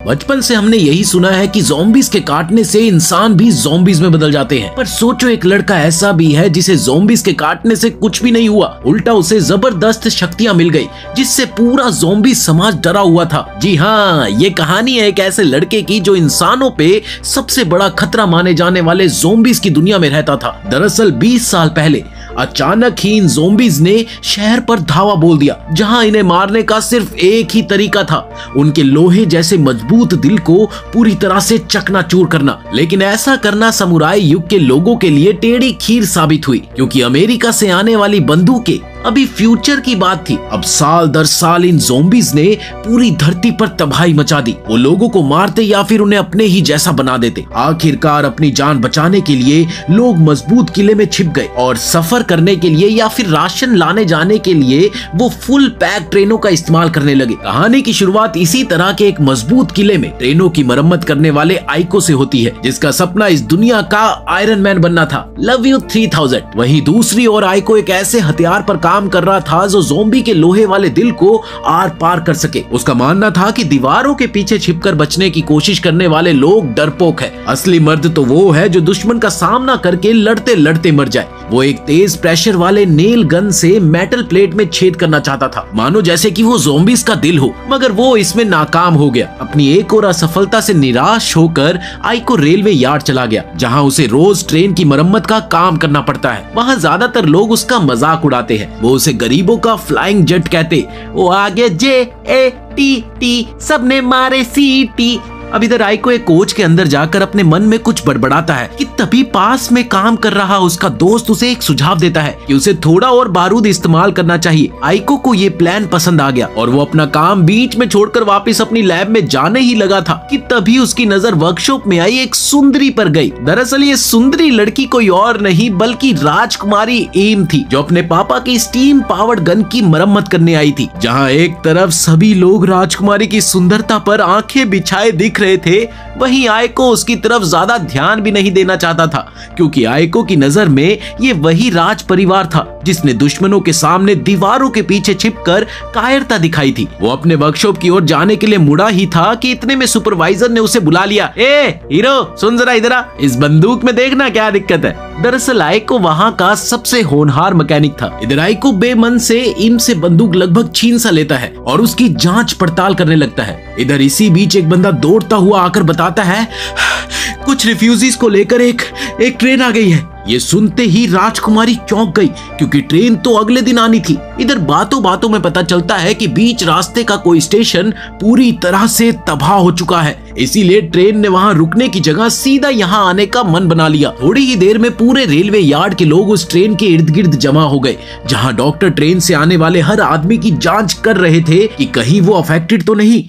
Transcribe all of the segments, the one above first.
बचपन से हमने यही सुना है कि ज़ॉम्बीज के काटने से इंसान भी ज़ॉम्बीज में बदल जाते हैं, पर सोचो एक लड़का ऐसा भी है जिसे ज़ॉम्बीज के काटने से कुछ भी नहीं हुआ, उल्टा उसे जबरदस्त शक्तियां मिल गई जिससे पूरा ज़ॉम्बी समाज डरा हुआ था। जी हाँ, ये कहानी है एक ऐसे लड़के की जो इंसानों पे सबसे बड़ा खतरा माने जाने वाले ज़ॉम्बीज की दुनिया में रहता था। दरअसल 20 साल पहले अचानक ही इन ज़ॉम्बीज ने शहर पर धावा बोल दिया, जहां इन्हें मारने का सिर्फ एक ही तरीका था, उनके लोहे जैसे मजबूत दिल को पूरी तरह से चकनाचूर करना। लेकिन ऐसा करना समुराई युग के लोगों के लिए टेढ़ी खीर साबित हुई, क्योंकि अमेरिका से आने वाली बंदूकें अभी फ्यूचर की बात थी। अब साल दर साल इन ज़ॉम्बीज ने पूरी धरती पर तबाही मचा दी। वो लोगों को मारते या फिर उन्हें अपने ही जैसा बना देते। आखिरकार अपनी जान बचाने के लिए लोग मजबूत किले में छिप गए और सफर करने के लिए या फिर राशन लाने जाने के लिए वो फुल पैक ट्रेनों का इस्तेमाल करने लगे। कहानी की शुरुआत इसी तरह के एक मजबूत किले में ट्रेनों की मरम्मत करने वाले आइको से होती है, जिसका सपना इस दुनिया का आयरन मैन बनना था। Love you 3000। वहीं दूसरी ओर आइको एक ऐसे हथियार पर काम कर रहा था जो ज़ॉम्बी के लोहे वाले दिल को आर पार कर सके। उसका मानना था कि दीवारों के पीछे छिपकर बचने की कोशिश करने वाले लोग डरपोक है, असली मर्द तो वो है जो दुश्मन का सामना करके लड़ते लड़ते मर जाए। वो एक तेज प्रेशर वाले नेल गन से मेटल प्लेट में छेद करना चाहता था, मानो जैसे कि वो ज़ॉम्बीज का दिल हो, मगर वो इसमें नाकाम हो गया। अपनी एक और असफलता से निराश होकर आइको रेलवे यार्ड चला गया, जहां उसे रोज ट्रेन की मरम्मत का काम करना पड़ता है। वहां ज्यादातर लोग उसका मजाक उड़ाते हैं, वो उसे गरीबों का फ्लाइंग जेट कहते। वो आगे JATT सबने मारे सीटी। अब इधर आइको एक कोच के अंदर जाकर अपने मन में कुछ बड़बड़ाता है कि तभी पास में काम कर रहा उसका दोस्त उसे एक सुझाव देता है कि उसे थोड़ा और बारूद इस्तेमाल करना चाहिए। आइको को ये प्लान पसंद आ गया और वो अपना काम बीच में छोड़कर वापस अपनी लैब में जाने ही लगा था कि तभी उसकी नजर वर्कशॉप में आई एक सुंदरी पर गई। दरअसल ये सुंदरी लड़की कोई और नहीं बल्कि राजकुमारी एम थी, जो अपने पापा की स्टीम पावर्ड गन की मरम्मत करने आई थी। जहाँ एक तरफ सभी लोग राजकुमारी की सुंदरता पर आंखें बिछाए दिख रहे थे, वहीं आइको उसकी तरफ ज्यादा ध्यान भी नहीं देना चाहता था, क्योंकि आइको की नजर में ये वही राज परिवार था जिसने दुश्मनों के सामने दीवारों के पीछे छिपकर कायरता दिखाई थी। वो अपने वर्कशॉप की ओर जाने के लिए मुड़ा ही था कि इतने में सुपरवाइजर ने उसे बुला लिया। ए हीरो, सुन जरा इधर आ, इस बंदूक में देखना क्या दिक्कत है। दरअसल आइको वहाँ का सबसे होनहार मैकेनिक था। इधर आइको बेमन से इम से बंदूक लगभग छीन सा लेता है और उसकी जांच पड़ताल करने लगता है। इधर इसी बीच एक बंदा दौड़ता हुआ आकर बताता है, कुछ रिफ्यूजीज को लेकर एक ट्रेन आ गई है। ये सुनते ही राजकुमारी चौंक गई, क्योंकि ट्रेन तो अगले दिन आनी थी। इधर बातों बातों में पता चलता है कि बीच रास्ते का कोई स्टेशन पूरी तरह से तबाह हो चुका है, इसीलिए ट्रेन ने वहां रुकने की जगह सीधा यहां आने का मन बना लिया। थोड़ी ही देर में पूरे रेलवे यार्ड के लोग उस ट्रेन के इर्द गिर्द जमा हो गए, जहां डॉक्टर ट्रेन से आने वाले हर आदमी की जांच कर रहे थे कि कहीं वो अफेक्टेड तो नहीं।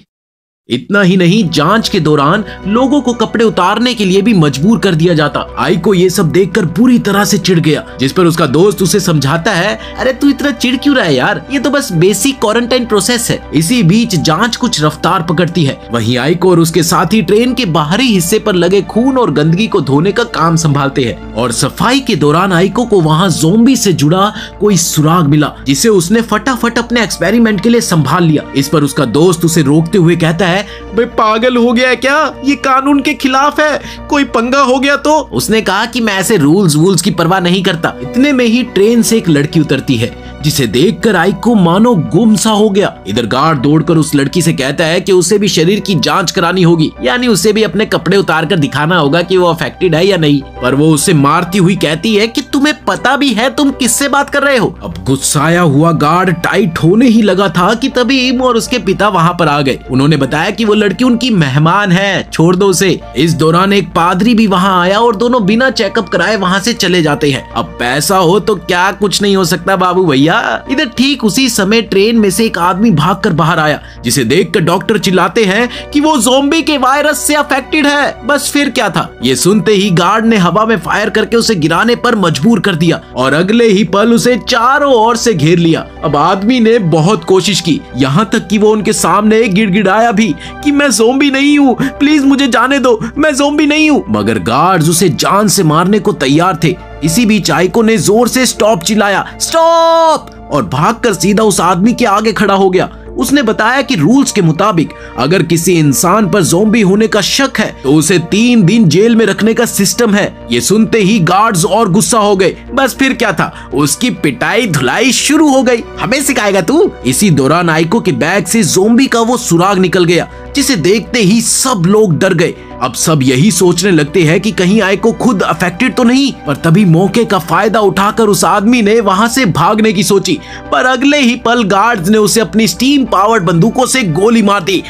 इतना ही नहीं, जांच के दौरान लोगों को कपड़े उतारने के लिए भी मजबूर कर दिया जाता। आइको ये सब देखकर बुरी तरह से चिढ़ गया, जिस पर उसका दोस्त उसे समझाता है, अरे तू इतना चिढ़ क्यों रहा है यार, ये तो बस बेसिक क्वारंटाइन प्रोसेस है। इसी बीच जांच कुछ रफ्तार पकड़ती है। वहीं आइको और उसके साथी ट्रेन के बाहरी हिस्से पर लगे खून और गंदगी को धोने का काम संभालते हैं। और सफाई के दौरान आइको को वहाँ ज़ॉम्बी से जुड़ा कोई सुराग मिला, जिसे उसने फटाफट अपने एक्सपेरिमेंट के लिए संभाल लिया। इस पर उसका दोस्त उसे रोकते हुए कहता है, बे पागल हो गया क्या, ये कानून के खिलाफ है, कोई पंगा हो गया तो। उसने कहा कि मैं ऐसे रूल्स की परवाह नहीं करता। इतने में ही ट्रेन से एक लड़की उतरती है, जिसे देखकर आइको मानो गुम सा हो गया। इधर गार्ड दौड़कर उस लड़की से कहता है कि उसे भी शरीर की जांच करानी होगी, यानी उसे भी अपने कपड़े उतार कर दिखाना होगा कि वो अफेक्टेड है या नहीं। पर वो उसे मारती हुई कहती है कि तुम्हें पता भी है तुम किससे बात कर रहे हो। अब गुस्साया हुआ गार्ड टाइट होने ही लगा था कि तभी इम और उसके पिता वहाँ पर आ गए। उन्होंने बताया कि वो लड़की उनकी मेहमान है, छोड़ दो उसे। इस दौरान एक पादरी भी वहाँ आया और दोनों बिना चेकअप कराए वहाँ से चले जाते हैं। अब पैसा हो तो क्या कुछ नहीं हो सकता बाबू भैया। इधर ठीक उसी समय ट्रेन में से एक आदमी भागकर बाहर आया, जिसे देखकर डॉक्टर चिल्लाते हैं कि वो ज़ॉम्बी के वायरस से अफेक्टेड है। बस फिर क्या था, ये सुनते ही गार्ड ने हवा में फायर करके उसे गिराने पर मजबूर कर दिया और अगले ही पल उसे चारों ओर से घेर लिया। अब आदमी ने बहुत कोशिश की, यहाँ तक कि वो उनके सामने गिड़गिड़ाया भी कि मैं ज़ॉम्बी नहीं हूँ, प्लीज मुझे जाने दो, मैं ज़ॉम्बी नहीं हूँ। मगर गार्ड्स उसे जान से मारने को तैयार थे। इसी बीच आइको ने जोर से स्टॉप चिल्लाया, स्टॉप, और भागकर सीधा उस आदमी के आगे खड़ा हो गया। उसने बताया कि रूल्स के मुताबिक अगर किसी इंसान पर ज़ॉम्बी होने का शक है तो उसे 3 दिन जेल में रखने का सिस्टम है। ये सुनते ही गार्ड्स और गुस्सा हो गए। बस फिर क्या था, उसकी पिटाई धुलाई शुरू हो गई। हमें सिखाएगा तू। इसी दौरान आइको के बैग से ज़ॉम्बी का वो सुराग निकल गया, जिसे देखते ही सब लोग डर गए। अब सब यही सोचने लगते हैं कि कहीं आइको खुद अफेक्टेड तो नहीं। पर तभी मौके का फायदा उठाकर उस आदमी ने वहां से भागने की सोची, पर अगले ही पल गार्ड्स ने उसे अपनी स्टीम पावर्ड बंदूकों से गोली मार दी,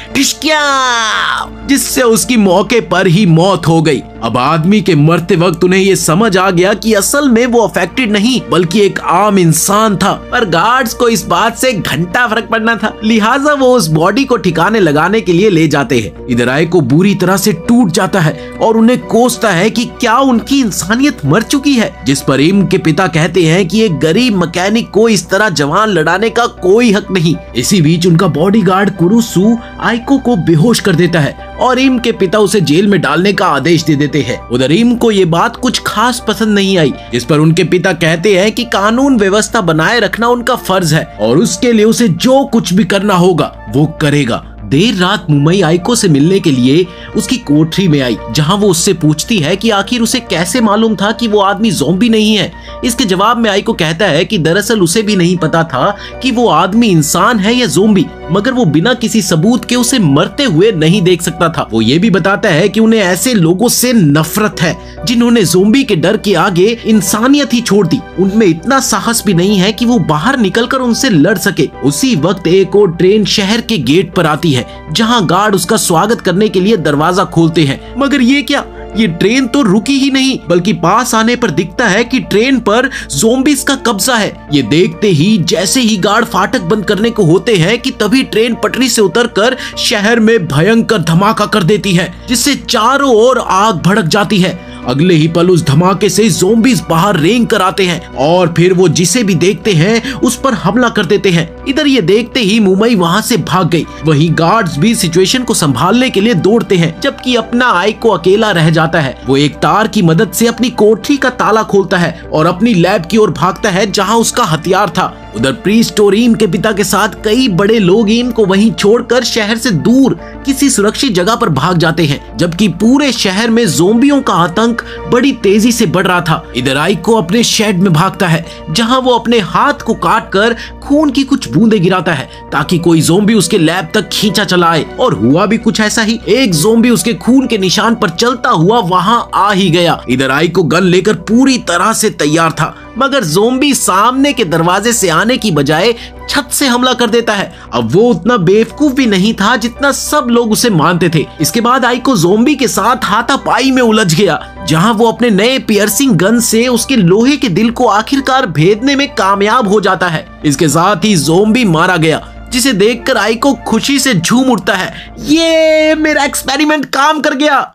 जिससे उसकी मौके पर ही मौत हो गई। अब आदमी के मरते वक्त उन्हें ये समझ आ गया कि असल में वो अफेक्टेड नहीं बल्कि एक आम इंसान था, पर गार्ड्स को इस बात से घंटा फर्क पड़ना था, लिहाजा वो उस बॉडी को ठिकाने लगाने के लिए ले जाते हैं। इधर आइको बुरी तरह से टूट जाता है और उन्हें कोसता है कि क्या उनकी इंसानियत मर चुकी है, जिस पर इम के पिता कहते हैं कि एक गरीब मैकेनिक को इस तरह जवान लड़ाने का कोई हक नहीं। इसी बीच उनका बॉडीगार्ड कुरुसु आइको को बेहोश कर देता है और इम के पिता उसे जेल में डालने का आदेश दे देते हैं। उधर इम को ये बात कुछ खास पसंद नहीं आई, जिस पर उनके पिता कहते हैं कि कानून व्यवस्था बनाए रखना उनका फर्ज है और उसके लिए उसे जो कुछ भी करना होगा वो करेगा। देर रात मुंबई आइको से मिलने के लिए उसकी कोठरी में आई, जहां वो उससे पूछती है कि आखिर उसे कैसे मालूम था कि वो आदमी ज़ॉम्बी नहीं है। इसके जवाब में आइको कहता है कि दरअसल उसे भी नहीं पता था कि वो आदमी इंसान है या ज़ॉम्बी, मगर वो बिना किसी सबूत के उसे मरते हुए नहीं देख सकता था। वो ये भी बताता है कि उन्हें ऐसे लोगों से नफरत है जिन्होंने ज़ॉम्बी के डर के आगे इंसानियत ही छोड़ दी। उनमें इतना साहस भी नहीं है कि वो बाहर निकलकर उनसे लड़ सके। उसी वक्त एक और ट्रेन शहर के गेट पर आती है, जहां गार्ड उसका स्वागत करने के लिए दरवाजा खोलते हैं, मगर ये क्या, ये ट्रेन तो रुकी ही नहीं, बल्कि पास आने पर दिखता है कि ट्रेन पर ज़ॉम्बीज़ का कब्जा है। ये देखते ही जैसे ही गार्ड फाटक बंद करने को होते हैं कि तभी ट्रेन पटरी से उतरकर शहर में भयंकर धमाका कर देती है, जिससे चारों ओर आग भड़क जाती है। अगले ही पल उस धमाके से ज़ॉम्बीज़ बाहर रेंग कर आते हैं और फिर वो जिसे भी देखते हैं उस पर हमला कर देते हैं। इधर ये देखते ही मुंबई वहां से भाग गई। वहीं गार्ड्स भी सिचुएशन को संभालने के लिए दौड़ते हैं, जबकि अपना आइको अकेला रह जाता है। वो एक तार की मदद से अपनी कोठरी का ताला खोलता है और अपनी लैब की ओर भागता है, जहां उसका हथियार था। उधर प्रीस्ट और इम के पिता के साथ कई बड़े लोग इम को वहीं छोड़कर शहर से दूर किसी सुरक्षित जगह पर भाग जाते हैं, जबकि पूरे शहर में ज़ॉम्बियों का आतंक बड़ी तेजी से बढ़ रहा था। इधर आइको अपने शेड में भागता है, जहां वो अपने हाथ को काटकर खून की कुछ बूंदें गिराता है ताकि कोई ज़ॉम्बी उसके लैब तक खींचा चला आए, और हुआ भी कुछ ऐसा ही। एक ज़ॉम्बी उसके खून के निशान पर चलता हुआ वहां आ ही गया। इधर आइको गन लेकर पूरी तरह से तैयार था, मगर ज़ॉम्बी सामने के दरवाजे से आने की बजाय छत से हमला कर देता है। अब वो उतना बेवकूफ भी नहीं था जितना सब लोग उसे मानते थे। इसके बाद आइको ज़ॉम्बी के साथ हाथापाई में उलझ गया, जहां वो अपने नए पियर्सिंग गन से उसके लोहे के दिल को आखिरकार भेदने में कामयाब हो जाता है। इसके साथ ही ज़ॉम्बी मारा गया, जिसे देखकर आइको खुशी से झूम उठता है, ये मेरा एक्सपेरिमेंट काम कर गया।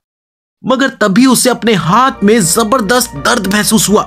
मगर तभी उसे अपने हाथ में जबरदस्त दर्द महसूस हुआ।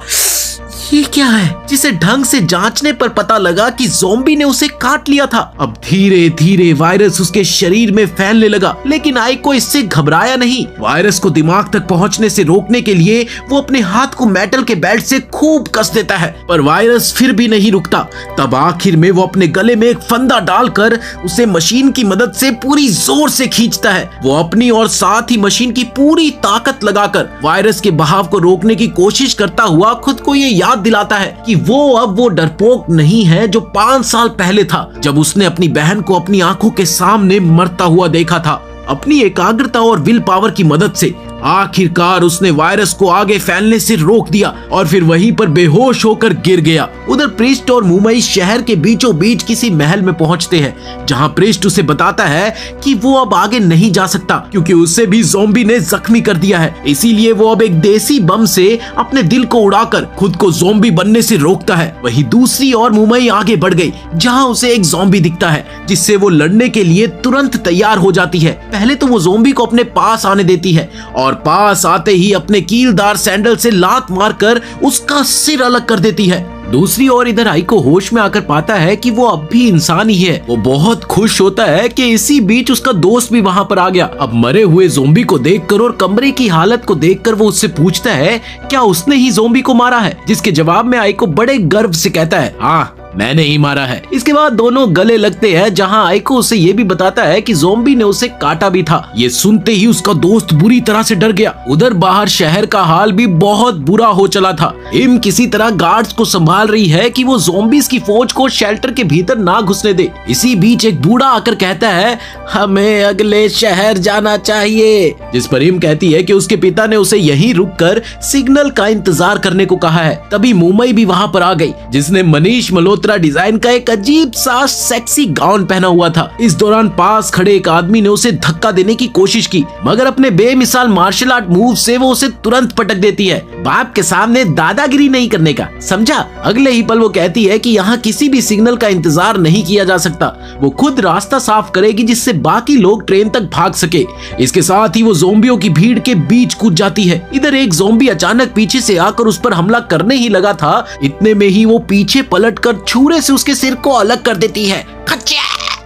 ये क्या है, जिसे ढंग से जांचने पर पता लगा कि ज़ॉम्बी ने उसे काट लिया था। अब धीरे धीरे वायरस उसके शरीर में फैलने लगा, लेकिन आइको इससे घबराया नहीं। वायरस को दिमाग तक पहुंचने से रोकने के लिए वो अपने हाथ को मेटल के बेल्ट से खूब कस देता है, पर वायरस फिर भी नहीं रुकता। तब आखिर में वो अपने गले में एक फंदा डालकर उसे मशीन की मदद से पूरी जोर से खींचता है। वो अपनी और साथ ही मशीन की पूरी ताकत लगाकर वायरस के बहाव को रोकने की कोशिश करता हुआ खुद को ये याद दिलाता है कि वो डरपोक नहीं है जो 5 साल पहले था, जब उसने अपनी बहन को अपनी आंखों के सामने मरता हुआ देखा था। अपनी एकाग्रता और विल पावर की मदद से आखिरकार उसने वायरस को आगे फैलने से रोक दिया और फिर वहीं पर बेहोश होकर गिर गया। उधर प्रिस्ट और मुंबई शहर के बीचों बीच किसी महल में पहुंचते हैं, जहां प्रिस्ट उसे बताता है कि वो अब आगे नहीं जा सकता क्योंकि उसे भी ज़ॉम्बी ने जख्मी कर दिया है। इसीलिए वो अब एक देसी बम से अपने दिल को उड़ाकर खुद को ज़ॉम्बी बनने से रोकता है। वहीं दूसरी ओर मुंबई आगे बढ़ गई, जहां उसे एक ज़ॉम्बी दिखता है, जिससे वो लड़ने के लिए तुरंत तैयार हो जाती है। पहले तो वो ज़ॉम्बी को अपने पास आने देती है और पास आते ही अपने कीलदार सैंडल से लात मारकर उसका सिर अलग कर देती है। दूसरी ओर इधर आइको होश में आकर पाता है कि वो अब भी इंसान ही है। वो बहुत खुश होता है कि इसी बीच उसका दोस्त भी वहां पर आ गया। अब मरे हुए ज़ॉम्बी को देखकर और कमरे की हालत को देखकर वो उससे पूछता है क्या उसने ही ज़ॉम्बी को मारा है, जिसके जवाब में आइको बड़े गर्व से कहता है हाँ मैंने ही मारा है। इसके बाद दोनों गले लगते हैं, जहाँ आइको उसे ये भी बताता है कि ज़ॉम्बी ने उसे काटा भी था। ये सुनते ही उसका दोस्त बुरी तरह से डर गया। उधर बाहर शहर का हाल भी बहुत बुरा हो चला था। इम किसी तरह गार्ड्स को संभाल रही है कि वो ज़ॉम्बीज की फौज को शेल्टर के भीतर ना घुसने दे। इसी बीच एक बूढ़ा आकर कहता है, हमें अगले शहर जाना चाहिए, जिस पर इम कहती है कि उसके पिता ने उसे यहीं रुककर सिग्नल का इंतजार करने को कहा है। तभी मुंबई भी वहाँ पर आ गई, जिसने मनीष मल्होत्रा डिजाइन का एक अजीब सा सेक्सी गाउन पहना हुआ था। इस दौरान पास खड़े एक आदमी ने उसे धक्का देने की कोशिश की, मगर अपने बेमिसाल मार्शल आर्ट मूव से वो उसे तुरंत पटक देती है। बाप के सामने दादागिरी नहीं करने का, समझा। अगले ही पल वो कहती है कि यहाँ किसी भी सिग्नल का इंतजार नहीं किया जा सकता, वो खुद रास्ता साफ करेगी जिससे बाकी लोग ट्रेन तक भाग सके। इसके साथ ही वो ज़ॉम्बियों की भीड़ के बीच कूद जाती है। इधर एक ज़ॉम्बी अचानक पीछे से आकर उस पर हमला करने ही लगा था, इतने में ही वो पीछे पलटकर छुरे से उसके सिर को अलग कर देती है।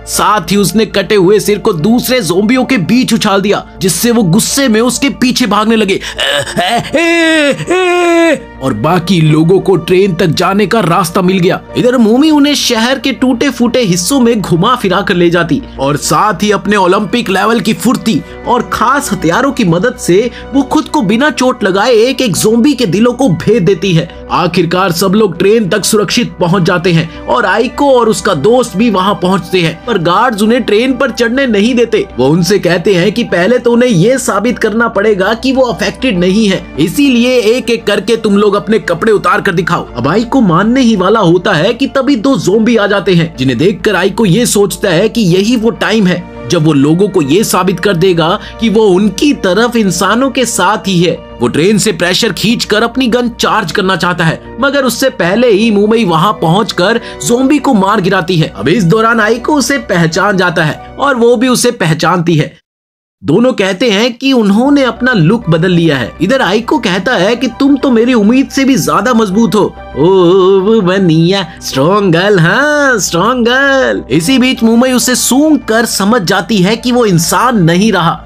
साथ ही उसने कटे हुए सिर को दूसरे ज़ॉम्बियों के बीच उछाल दिया, जिससे वो गुस्से में उसके पीछे भागने लगे और बाकी लोगों को ट्रेन तक जाने का रास्ता मिल गया। इधर मूमी उन्हें शहर के टूटे फूटे हिस्सों में घुमा फिरा कर ले जाती और साथ ही अपने ओलंपिक लेवल की फुर्ती और खास हथियारों की मदद से वो खुद को बिना चोट लगाए एक एक ज़ॉम्बी के दिलों को भेद देती है। आखिरकार सब लोग ट्रेन तक सुरक्षित पहुंच जाते हैं और आइको और उसका दोस्त भी वहां पहुंचते हैं, पर गार्ड्स उन्हें ट्रेन पर चढ़ने नहीं देते। वो उनसे कहते हैं कि पहले तो उन्हें ये साबित करना पड़ेगा कि वो अफेक्टेड नहीं है, इसीलिए एक एक करके तुम लोग अपने कपड़े उतार कर दिखाओ। अब आइको मानने ही वाला होता है कि तभी दो ज़ॉम्बी आ जाते हैं, जिन्हें देखकर आइको ये सोचता है कि यही वो टाइम है जब वो लोगों को ये साबित कर देगा कि वो उनकी तरफ इंसानों के साथ ही है। वो ट्रेन से प्रेशर खींचकर अपनी गन चार्ज करना चाहता है, मगर उससे पहले ही मुंबई वहां पहुंचकर ज़ॉम्बी को मार गिराती है। अब इस दौरान आइको उसे पहचान जाता है और वो भी उसे पहचानती है। दोनों कहते हैं कि उन्होंने अपना लुक बदल लिया है। इधर आइको कहता है कि तुम तो मेरी उम्मीद से भी ज्यादा मजबूत हो। ओ बनिया, स्ट्रॉन्ग गर्ल, हाँ स्ट्रॉन्ग गर्ल। इसी बीच मुंबई उसे सूंघ कर समझ जाती है कि वो इंसान नहीं रहा,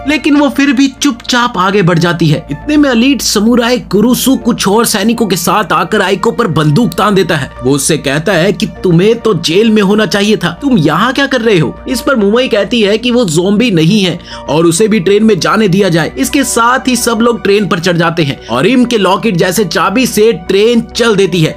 लेकिन वो फिर भी चुपचाप आगे बढ़ जाती है। इतने में एलीट समुराई कुरुसु कुछ और सैनिकों के साथ आकर आइको पर बंदूक तान देता है। वो उससे कहता है कि तुम्हें तो जेल में होना चाहिए था, तुम यहाँ क्या कर रहे हो। इस पर मुंबई कहती है कि वो ज़ॉम्बी नहीं है और उसे भी ट्रेन में जाने दिया जाए। इसके साथ ही सब लोग ट्रेन पर चढ़ जाते हैं और इम के लॉकेट जैसे चाबी से ट्रेन चल देती है।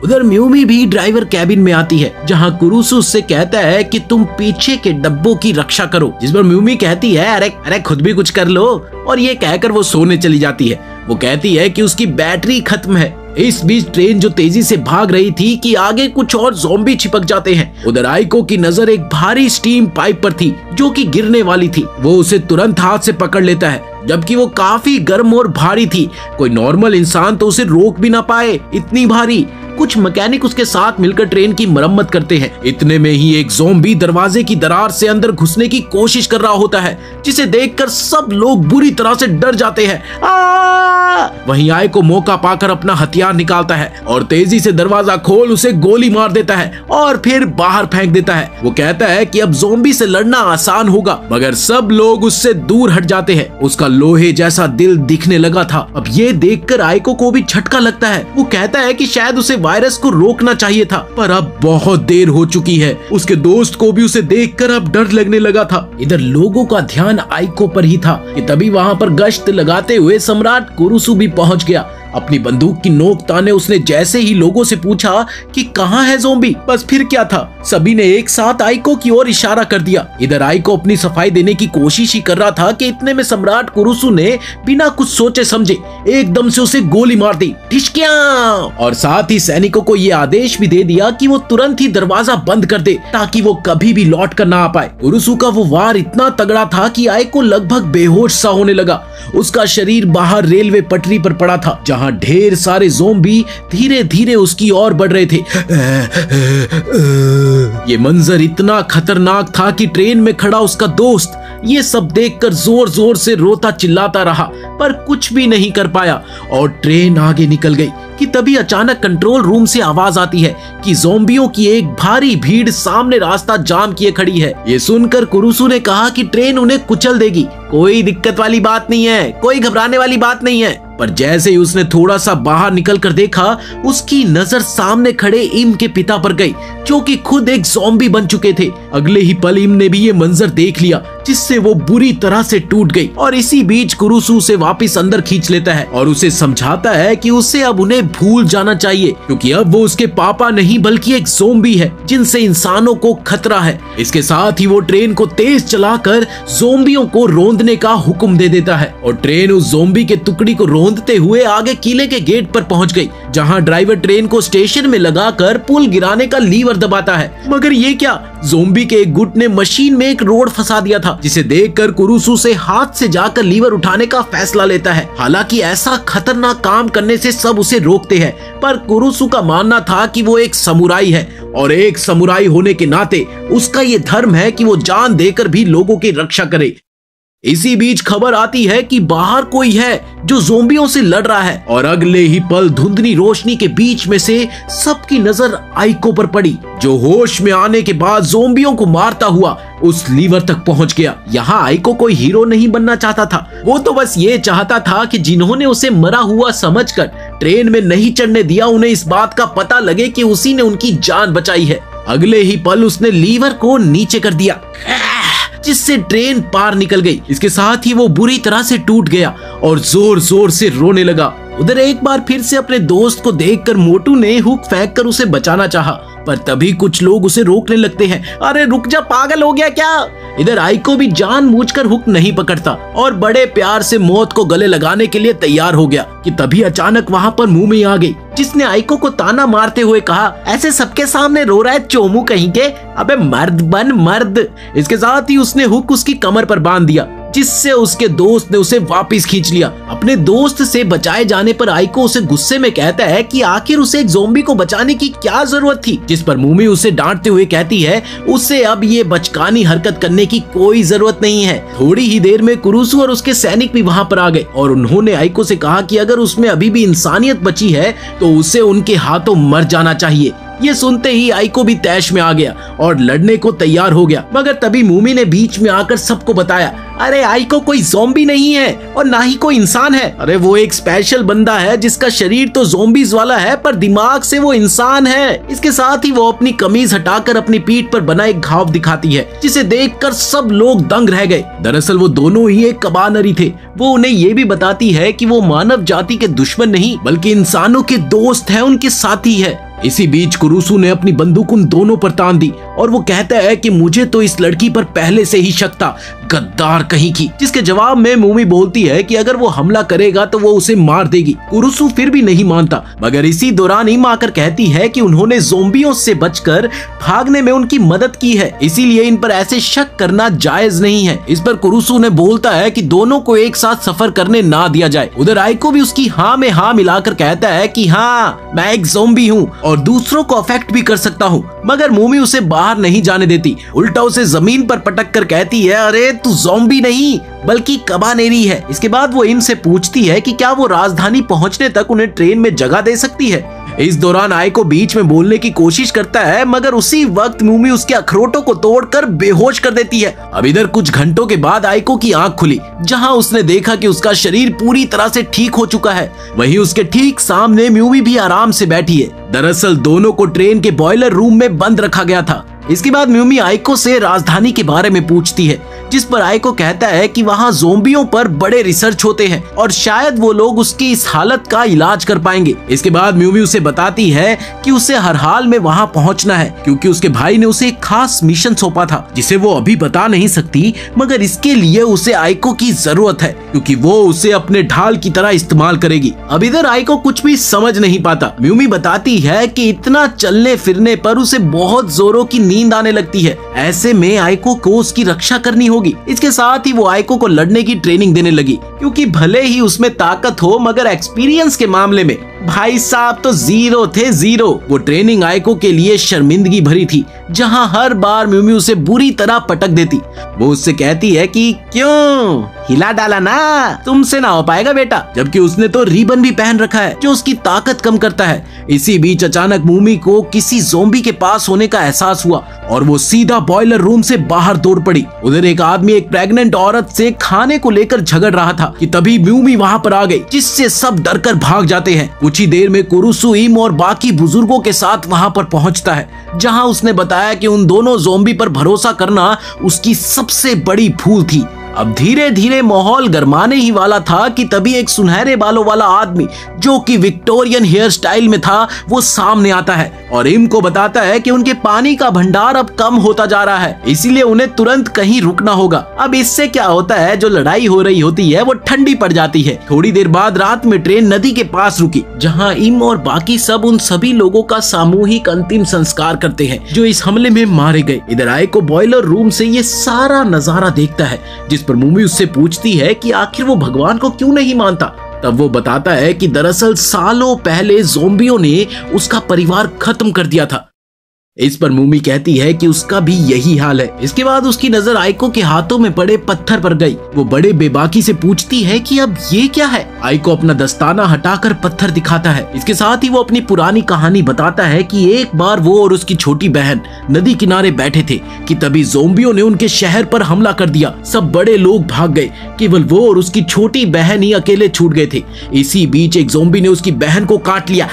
उधर म्यूमी भी ड्राइवर कैबिन में आती है, जहां कुरुसु उससे कहता है कि तुम पीछे के डब्बों की रक्षा करो, जिस पर म्यूमी कहती है अरे खुद भी कुछ कर लो, और ये कहकर वो सोने चली जाती है। वो कहती है कि उसकी बैटरी खत्म है। इस बीच ट्रेन जो तेजी से भाग रही थी कि आगे कुछ और ज़ॉम्बी चिपक जाते हैं। उधर आइको की नजर एक भारी स्टीम पाइप पर थी जो कि गिरने वाली थी। वो उसे तुरंत हाथ से पकड़ लेता है, जबकि वो काफी गर्म और भारी थी। कोई नॉर्मल इंसान तो उसे रोक भी ना पाए, इतनी भारी। कुछ मैकेनिक उसके साथ मिलकर ट्रेन की मरम्मत करते हैं। इतने में ही एक ज़ॉम्बी दरवाजे की दरार से अंदर घुसने की कोशिश कर रहा होता है, जिसे देखकर सब लोग बुरी तरह से डर जाते हैं। वहीं आइको मौका पाकर अपना हथियार निकालता है और तेजी से दरवाजा खोल उसे गोली मार देता है और फिर बाहर फेंक देता है। वो कहता है कि अब ज़ॉम्बी से लड़ना आसान होगा, मगर सब लोग उससे दूर हट जाते हैं। उसका लोहे जैसा दिल दिखने लगा था। अब ये देखकर आइको को भी झटका लगता है। वो कहता है कि शायद उसे वायरस को रोकना चाहिए था, पर अब बहुत देर हो चुकी है। उसके दोस्त को भी उसे देखकर अब डर लगने लगा था। इधर लोगों का ध्यान आइको पर ही था कि तभी वहां पर गश्त लगाते हुए सम्राट कुरुसु भी पहुंच गया। अपनी बंदूक की नोक ताने उसने जैसे ही लोगों से पूछा कि कहाँ है ज़ॉम्बी, बस फिर क्या था, सभी ने एक साथ आइको की ओर इशारा कर दिया। इधर आइको अपनी सफाई देने की कोशिश ही कर रहा था कि इतने में सम्राट कुरुसु ने बिना कुछ सोचे समझे एकदम से उसे गोली मार दी, ठिशकियां। और साथ ही सैनिकों को ये आदेश भी दे दिया कि वो तुरंत ही दरवाजा बंद कर दे, ताकि वो कभी भी लौट कर ना आ पाए। कुरुसु का वो वार इतना तगड़ा था कि आइको लगभग बेहोश सा होने लगा। उसका शरीर बाहर रेलवे पटरी पर पड़ा था, जहां ढेर सारे ज़ॉम्बी धीरे धीरे उसकी ओर बढ़ रहे थे। ये मंजर इतना खतरनाक था कि ट्रेन में खड़ा उसका दोस्त ये सब देखकर जोर जोर से रोता चिल्लाता रहा, पर कुछ भी नहीं कर पाया और ट्रेन आगे निकल गई कि तभी अचानक कंट्रोल रूम से आवाज आती है कि ज़ॉम्बियों की एक भारी भीड़ सामने रास्ता जाम किए खड़ी है। ये सुनकर कुरुसु ने कहा कि ट्रेन उन्हें कुचल देगी। कोई दिक्कत वाली बात नहीं है, कोई घबराने वाली बात नहीं है। पर जैसे ही उसने थोड़ा सा बाहर निकल कर देखा, उसकी नजर सामने खड़े इम के पिता पर गई, जो कि खुद एक ज़ॉम्बी बन चुके थे। अगले ही पल इम ने भी ये मंजर देख लिया, जिससे वो बुरी तरह से टूट गई। और इसी बीच कुरुसु उसे वापस अंदर खींच लेता है और उसे समझाता है कि उसे अब उन्हें भूल जाना चाहिए, क्योंकि अब वो उसके पापा नहीं बल्कि एक ज़ॉम्बी है जिनसे इंसानों को खतरा है। इसके साथ ही वो ट्रेन को तेज चलाकर ज़ॉम्बियों को रोंदने का हुक्म दे देता है और ट्रेन उस ज़ॉम्बी के टुकड़ी को रोंदते हुए आगे किले के गेट पर पहुंच गई, जहां ड्राइवर ट्रेन को स्टेशन में लगाकर पुल गिराने का लीवर दबाता है। मगर ये क्या, ज़ॉम्बी के एक गुट ने मशीन में एक रोड फंसा दिया था, जिसे देखकर कुरुसु से हाथ से जाकर लीवर उठाने का फैसला लेता है। हालांकि ऐसा खतरनाक काम करने से सब उसे रोकते हैं, पर कुरुसु का मानना था कि वो एक समुराई है और एक समुराई होने के नाते उसका ये धर्म है कि वो जान देकर भी लोगों की रक्षा करे। इसी बीच खबर आती है कि बाहर कोई है जो ज़ॉम्बियों से लड़ रहा है और अगले ही पल धुंधली रोशनी के बीच में से सबकी नजर आइको पर पड़ी, जो होश में आने के बाद ज़ॉम्बियों को मारता हुआ उस लीवर तक पहुंच गया। यहाँ आइको कोई हीरो नहीं बनना चाहता था, वो तो बस ये चाहता था कि जिन्होंने उसे मरा हुआ समझकर ट्रेन में नहीं चढ़ने दिया, उन्हें इस बात का पता लगे कि उसी ने उनकी जान बचाई है। अगले ही पल उसने लीवर को नीचे कर दिया, जिससे ट्रेन पार निकल गई। इसके साथ ही वो बुरी तरह से टूट गया और जोर जोर से रोने लगा। उधर एक बार फिर से अपने दोस्त को देखकर मोटू ने हुक फेंक कर उसे बचाना चाहा, पर तभी कुछ लोग उसे रोकने लगते हैं। अरे रुक जा, पागल हो गया क्या? इधर आइको भी जानबूझकर हुक नहीं पकड़ता और बड़े प्यार से मौत को गले लगाने के लिए तैयार हो गया कि तभी अचानक वहाँ पर मूमी आ गई, जिसने आइको को ताना मारते हुए कहा, ऐसे सबके सामने रो रहा है चोमू कहीं के, अबे मर्द बन मर्द। इसके साथ ही उसने हुक उसकी कमर पर बांध दिया, जिससे उसके दोस्त ने उसे वापस खींच लिया। अपने दोस्त से बचाए जाने पर आइको उसे गुस्से में कहता है कि आखिर उसे एक ज़ॉम्बी को बचाने की क्या जरूरत थी, जिस पर मूमी उसे डांटते हुए कहती है उसे अब ये बचकानी हरकत करने की कोई जरूरत नहीं है। थोड़ी ही देर में कुरुसु और उसके सैनिक भी वहाँ पर आ गए और उन्होंने आइको से कहा कि अगर उसमें अभी भी इंसानियत बची है तो उसे उनके हाथों मर जाना चाहिए। ये सुनते ही आइको भी तैश में आ गया और लड़ने को तैयार हो गया, मगर तभी मूमी ने बीच में आकर सबको बताया, अरे आइको कोई ज़ॉम्बी नहीं है और ना ही कोई इंसान है। अरे वो एक स्पेशल बंदा है जिसका शरीर तो ज़ॉम्बीज वाला है पर दिमाग से वो इंसान है। इसके साथ ही वो अपनी कमीज हटाकर अपनी पीठ पर बना एक घाव दिखाती है, जिसे देखकर सब लोग दंग रह गए। दरअसल वो दोनों ही एक कबानरी थे। वो उन्हें ये भी बताती है कि वो मानव जाति के दुश्मन नहीं बल्कि इंसानों के दोस्त है, उनके साथी है। इसी बीच कुरुसु ने अपनी बंदूक उन दोनों पर तान दी और वो कहता है कि मुझे तो इस लड़की पर पहले से ही शक था, गद्दार कहीं की। जिसके जवाब में मूमी बोलती है कि अगर वो हमला करेगा तो वो उसे मार देगी। कुरुसु फिर भी नहीं मानता, मगर इसी दौरान इम आकर कहती है कि उन्होंने ज़ॉम्बियों से बचकर भागने में उनकी मदद की है, इसीलिए इन पर ऐसे शक करना जायज नहीं है। इस पर कुरुसु ने बोलता है कि दोनों को एक साथ सफर करने ना दिया जाए। उधर आइको भी उसकी हाँ में हाँ मिलाकर कहता है कि हाँ मैं एक ज़ॉम्बी हूँ और दूसरों को अफेक्ट भी कर सकता हूँ, मगर मूमी उसे बाहर नहीं जाने देती। उल्टा उसे जमीन पर पटक कर कहती है, अरे तू ज़ॉम्बी नहीं बल्कि कबानेरी है। इसके बाद वो इम से पूछती है कि क्या वो राजधानी पहुंचने तक उन्हें ट्रेन में जगह दे सकती है। इस दौरान आइको बीच में बोलने की कोशिश करता है, मगर उसी वक्त मूमी उसके अखरोटों को तोड़कर बेहोश कर देती है। अब इधर कुछ घंटों के बाद आइको की आंख खुली, जहां उसने देखा कि उसका शरीर पूरी तरह से ठीक हो चुका है। वहीं उसके ठीक सामने मूमी भी आराम से बैठी है। दरअसल दोनों को ट्रेन के बॉयलर रूम में बंद रखा गया था। इसके बाद मूमी आइको से राजधानी के बारे में पूछती है, जिस पर आइको कहता है कि वहाँ ज़ॉम्बियों पर बड़े रिसर्च होते हैं और शायद वो लोग उसकी इस हालत का इलाज कर पाएंगे। इसके बाद मूमी उसे बताती है कि उसे हर हाल में वहाँ पहुँचना है, क्योंकि उसके भाई ने उसे एक खास मिशन सौंपा था, जिसे वो अभी बता नहीं सकती, मगर इसके लिए उसे आइको की जरूरत है, क्योंकि वो उसे अपने ढाल की तरह इस्तेमाल करेगी। अब इधर आइको कुछ भी समझ नहीं पाता। मूमी बताती है कि इतना चलने फिरने पर उसे बहुत जोरों की नींद आने लगती है। ऐसे में आइको को उसकी रक्षा करनी होगी। इसके साथ ही वो आइको को लड़ने की ट्रेनिंग देने लगी, क्योंकि भले ही उसमें ताकत हो मगर एक्सपीरियंस के मामले में भाई साहब तो जीरो थे, जीरो। वो ट्रेनिंग आइको के लिए शर्मिंदगी भरी थी, जहां हर बार मूमी उसे बुरी तरह पटक देती। वो उससे कहती है कि क्यों हिला डाला ना, तुमसे ना हो पाएगा बेटा, जबकि उसने तो रिबन भी पहन रखा है जो उसकी ताकत कम करता है। इसी बीच अचानक मूमी को किसी ज़ॉम्बी के पास होने का एहसास हुआ और वो सीधा बॉयलर रूम से बाहर दौड़ पड़ी। उधर एक आदमी एक प्रेग्नेंट औरत से खाने को लेकर झगड़ रहा था कि तभी म्यूमी वहां पर आ गई, जिससे सब डरकर भाग जाते हैं। कुछ ही देर में कुरुसु, इम और बाकी बुजुर्गों के साथ वहां पर पहुंचता है, जहां उसने बताया कि उन दोनों ज़ॉम्बी पर भरोसा करना उसकी सबसे बड़ी भूल थी। अब धीरे धीरे माहौल गरमाने ही वाला था कि तभी एक सुनहरे बालों वाला आदमी जो कि विक्टोरियन हेयर स्टाइल में था वो सामने आता है और इम को बताता है कि उनके पानी का भंडार अब कम होता जा रहा है, इसीलिए उन्हें तुरंत कहीं रुकना होगा। अब इससे क्या होता है, जो लड़ाई हो रही होती है वो ठंडी पड़ जाती है। थोड़ी देर बाद रात में ट्रेन नदी के पास रुकी, जहाँ इम और बाकी सब उन सभी लोगों का सामूहिक अंतिम संस्कार करते हैं जो इस हमले में मारे गए। इधर आइको बॉयलर रूम से ये सारा नजारा देखता है, जिस पर मूमी उससे पूछती है कि आखिर वो भगवान को क्यों नहीं मानता। तब वो बताता है कि दरअसल सालों पहले ज़ॉम्बियों ने उसका परिवार खत्म कर दिया था। इस पर मूमी कहती है कि उसका भी यही हाल है। इसके बाद उसकी नजर आइको के हाथों में पड़े पत्थर पर गई। वो बड़े बेबाकी से पूछती है कि अब ये क्या है। आइको अपना दस्ताना हटाकर पत्थर दिखाता है। इसके साथ ही वो अपनी पुरानी कहानी बताता है कि एक बार वो और उसकी छोटी बहन नदी किनारे बैठे थे कि तभी ज़ॉम्बियों ने उनके शहर पर हमला कर दिया। सब बड़े लोग भाग गए, केवल वो और उसकी छोटी बहन ही अकेले छूट गए थे। इसी बीच एक ज़ॉम्बी ने उसकी बहन को काट लिया।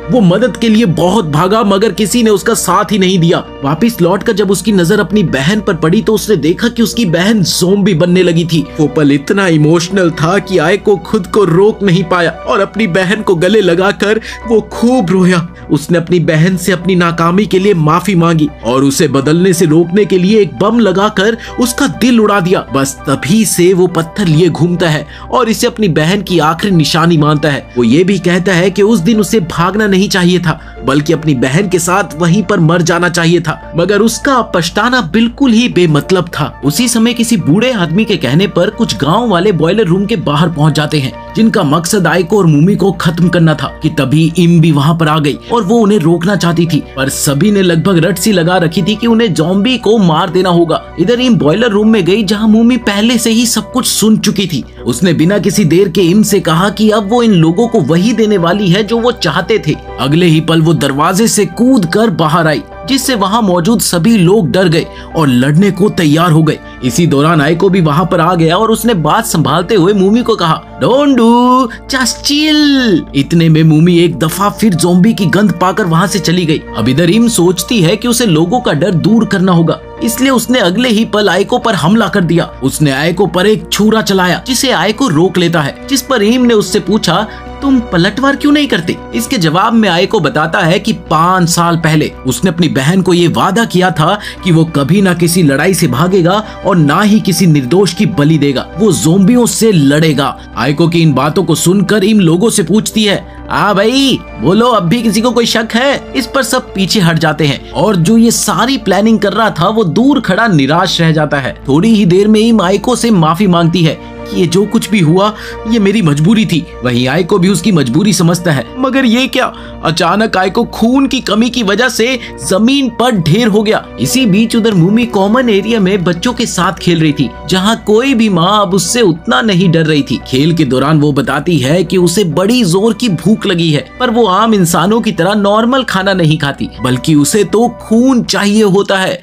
वो मदद के लिए बहुत भागा, मगर किसी ने उसका साथ ही नहीं दिया। वापिस लौटकर जब उसकी नजर अपनी बहन पर पड़ी तो उसने देखा कि उसकी बहन ज़ॉम्बी बनने लगी थी। वो पल इतना इमोशनल था कि आइको खुद को रोक नहीं पाया और अपनी बहन को गले लगाकर वो खूब रोया। उसने अपनी बहन से अपनी नाकामी के लिए माफी मांगी और उसे बदलने से रोकने के लिए एक बम लगाकर उसका दिल उड़ा दिया। बस तभी से वो पत्थर लिए घूमता है और इसे अपनी बहन की आखिरी निशानी मानता है। वो ये भी कहता है कि उस दिन उसे भागना नहीं चाहिए था, बल्कि अपनी बहन के साथ वहीं पर मर जाना चाहिए था, मगर उसका पछताना बिल्कुल ही बेमतलब था। उसी समय किसी बूढ़े आदमी के कहने पर कुछ गांव वाले बॉयलर रूम के बाहर पहुंच जाते हैं, जिनका मकसद आइको और मूमी को खत्म करना था कि तभी इम भी वहां पर आ गई और वो उन्हें रोकना चाहती थी, पर सभी ने लगभग रट सी लगा रखी थी कि उन्हें ज़ॉम्बी को मार देना होगा। इधर इम बॉयलर रूम में गई, जहां मूमी पहले से ही सब कुछ सुन चुकी थी। उसने बिना किसी देर के इम से कहा कि अब वो इन लोगों को वही देने वाली है जो वो चाहते थे। अगले ही पल वो दरवाजे से कूदकर बाहर आई, जिससे वहां मौजूद सभी लोग डर गए और लड़ने को तैयार हो गए। इसी दौरान आइको भी वहां पर आ गया और उसने बात संभालते हुए मूमी को कहा, डोंट डू, जस्ट चिल। इतने में मूमी एक दफा फिर ज़ॉम्बी की गंध पाकर वहां से चली गई। अब इधर इम सोचती है कि उसे लोगों का डर दूर करना होगा, इसलिए उसने अगले ही पल आइको पर हमला कर दिया। उसने आइको पर एक छुरा चलाया, जिसे आइको रोक लेता है, जिस पर इम ने उससे पूछा, तुम पलटवार क्यों नहीं करते? इसके जवाब में आइको बताता है कि 5 साल पहले उसने अपनी बहन को ये वादा किया था कि वो कभी ना किसी लड़ाई से भागेगा और ना ही किसी निर्दोष की बलि देगा। वो ज़ॉम्बियों से लड़ेगा। आइको की इन बातों को सुनकर इन लोगों से पूछती है, हाँ भाई बोलो, अब भी किसी को कोई शक है? इस पर सब पीछे हट जाते हैं और जो ये सारी प्लानिंग कर रहा था वो दूर खड़ा निराश रह जाता है। थोड़ी ही देर में ही आइको से माफी मांगती है कि ये जो कुछ भी हुआ ये मेरी मजबूरी थी। वहीं आइको भी उसकी मजबूरी समझता है, मगर ये क्या, अचानक आइको खून की कमी की वजह से जमीन पर ढेर हो गया। इसी बीच उधर मूमी कॉमन एरिया में बच्चों के साथ खेल रही थी, जहां कोई भी माँ अब उससे उतना नहीं डर रही थी। खेल के दौरान वो बताती है कि उसे बड़ी जोर की भूख लगी है, पर वो आम इंसानों की तरह नॉर्मल खाना नहीं खाती, बल्कि उसे तो खून चाहिए होता है।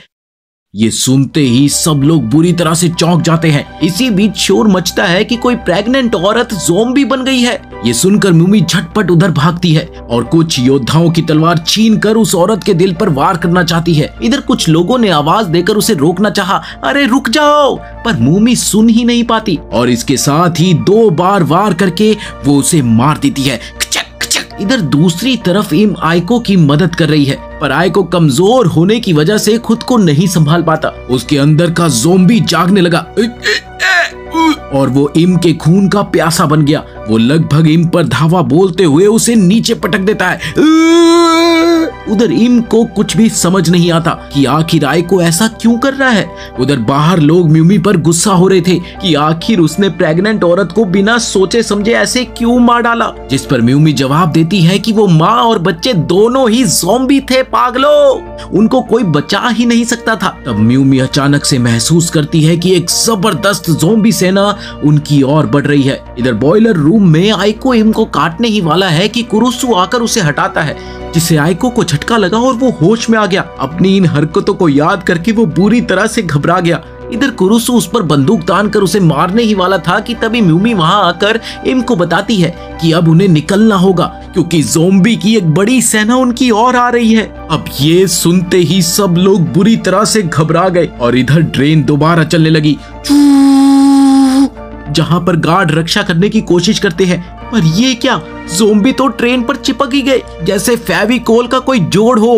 ये सुनते ही सब लोग बुरी तरह से चौंक जाते हैं। इसी बीच शोर मचता है कि कोई प्रेग्नेंट औरत ज़ॉम्बी बन गई है। ये सुनकर मूमी झटपट उधर भागती है और कुछ योद्धाओं की तलवार छीनकर उस औरत के दिल पर वार करना चाहती है। इधर कुछ लोगों ने आवाज देकर उसे रोकना चाहा, अरे रुक जाओ, पर मूमी सुन ही नहीं पाती और इसके साथ ही 2 बार वार करके वो उसे मार देती है। इधर दूसरी तरफ इम आइको की मदद कर रही है, पर आइको कमजोर होने की वजह से खुद को नहीं संभाल पाता। उसके अंदर का ज़ॉम्बी जागने लगा और वो इम के खून का प्यासा बन गया। वो लगभग इम पर धावा बोलते हुए उसे नीचे पटक देता है। उधर इम को कुछ भी समझ नहीं आता कि आखिर आइको ऐसा क्यों कर रहा है। उधर बाहर लोग म्यूमी पर गुस्सा हो रहे थे कि आखिर उसने प्रेग्नेंट औरत को बिना सोचे समझे ऐसे क्यों मार डाला, जिस पर म्यूमी जवाब देती है कि वो माँ और बच्चे दोनों ही ज़ॉम्बी थे, पागलो, उनको कोई बचा ही नहीं सकता था। तब म्यूमी अचानक से महसूस करती है कि एक जबरदस्त ज़ॉम्बी सेना उनकी ओर बढ़ रही है। इधर बॉयलर रूम में आइको इम को काटने ही वाला है कि कुरुसु आकर उसे हटाता है, जिससे आइको को झटका लगा और वो होश में आ गया। अपनी इन हरकतों को याद करके वो बुरी तरह से घबरा गया। इधर कुरुसु उस पर बंदूक तान कर उसे मारने ही वाला था कि तभी म्यूमी वहां आकर इम को बताती है कि अब उन्हें निकलना होगा क्योंकि ज़ॉम्बी की एक बड़ी सेना उनकी ओर आ रही है। अब ये सुनते ही सब लोग बुरी तरह से घबरा गए और इधर ट्रेन दोबारा चलने लगी, जहां पर गार्ड रक्षा करने की कोशिश करते हैं। पर ये क्या, ज़ॉम्बी तो ट्रेन पर चिपक ही गए जैसे फेविकोल का कोई जोड़ हो।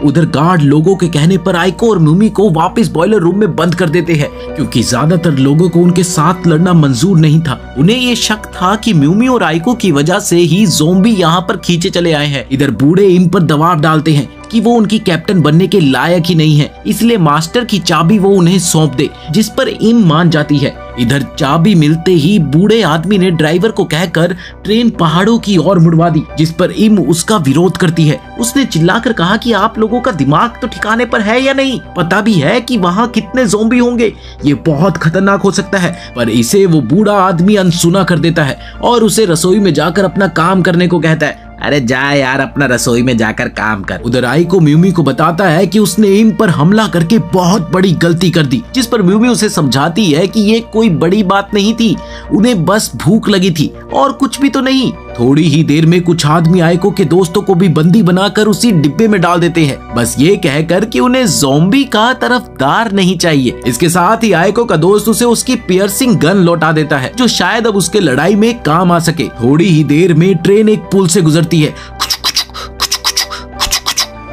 उधर गार्ड लोगों के कहने पर आइको और म्यूमी को वापस बॉयलर रूम में बंद कर देते हैं क्योंकि ज्यादातर लोगों को उनके साथ लड़ना मंजूर नहीं था। उन्हें ये शक था कि म्यूमी और आइको की वजह से ही ज़ॉम्बी यहाँ पर खींचे चले आए हैं। इधर बूढ़े इम पर दबाव डालते हैं कि वो उनकी कैप्टन बनने के लायक ही नहीं है, इसलिए मास्टर की चाबी वो उन्हें सौंप दे, जिस पर इम मान जाती है। इधर चाबी मिलते ही बूढ़े आदमी ने ड्राइवर को कहकर ट्रेन पहाड़ों की ओर मुड़वा दी, जिस पर इम उसका विरोध करती है। उसने चिल्लाकर कहा कि आप लोगों का दिमाग तो ठिकाने पर है या नहीं, पता भी है कि वहाँ कितने ज़ॉम्बी होंगे, ये बहुत खतरनाक हो सकता है। पर इसे वो बूढ़ा आदमी अनसुना कर देता है और उसे रसोई में जाकर अपना काम करने को कहता है। अरे जा यार, अपना रसोई में जाकर काम कर। उधर आइको म्यूमी को बताता है कि उसने इम पर हमला करके बहुत बड़ी गलती कर दी, जिस पर म्यूमी उसे समझाती है कि ये कोई बड़ी बात नहीं थी, उन्हें बस भूख लगी थी और कुछ भी तो नहीं। थोड़ी ही देर में कुछ आदमी आइको के दोस्तों को भी बंदी बनाकर उसी डिब्बे में डाल देते हैं, बस ये कहकर कि उन्हें ज़ॉम्बी का तरफदार नहीं चाहिए। इसके साथ ही आइको का दोस्त उसे उसकी पियर्सिंग गन लौटा देता है, जो शायद अब उसके लड़ाई में काम आ सके। थोड़ी ही देर में ट्रेन एक पुल से गुजरती है,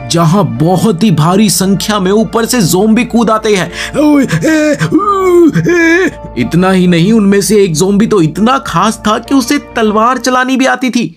जहां बहुत ही भारी संख्या में ऊपर से ज़ॉम्बी कूद आते हैं। इतना ही नहीं, उनमें से एक ज़ॉम्बी तो इतना खास था कि उसे तलवार चलानी भी आती थी।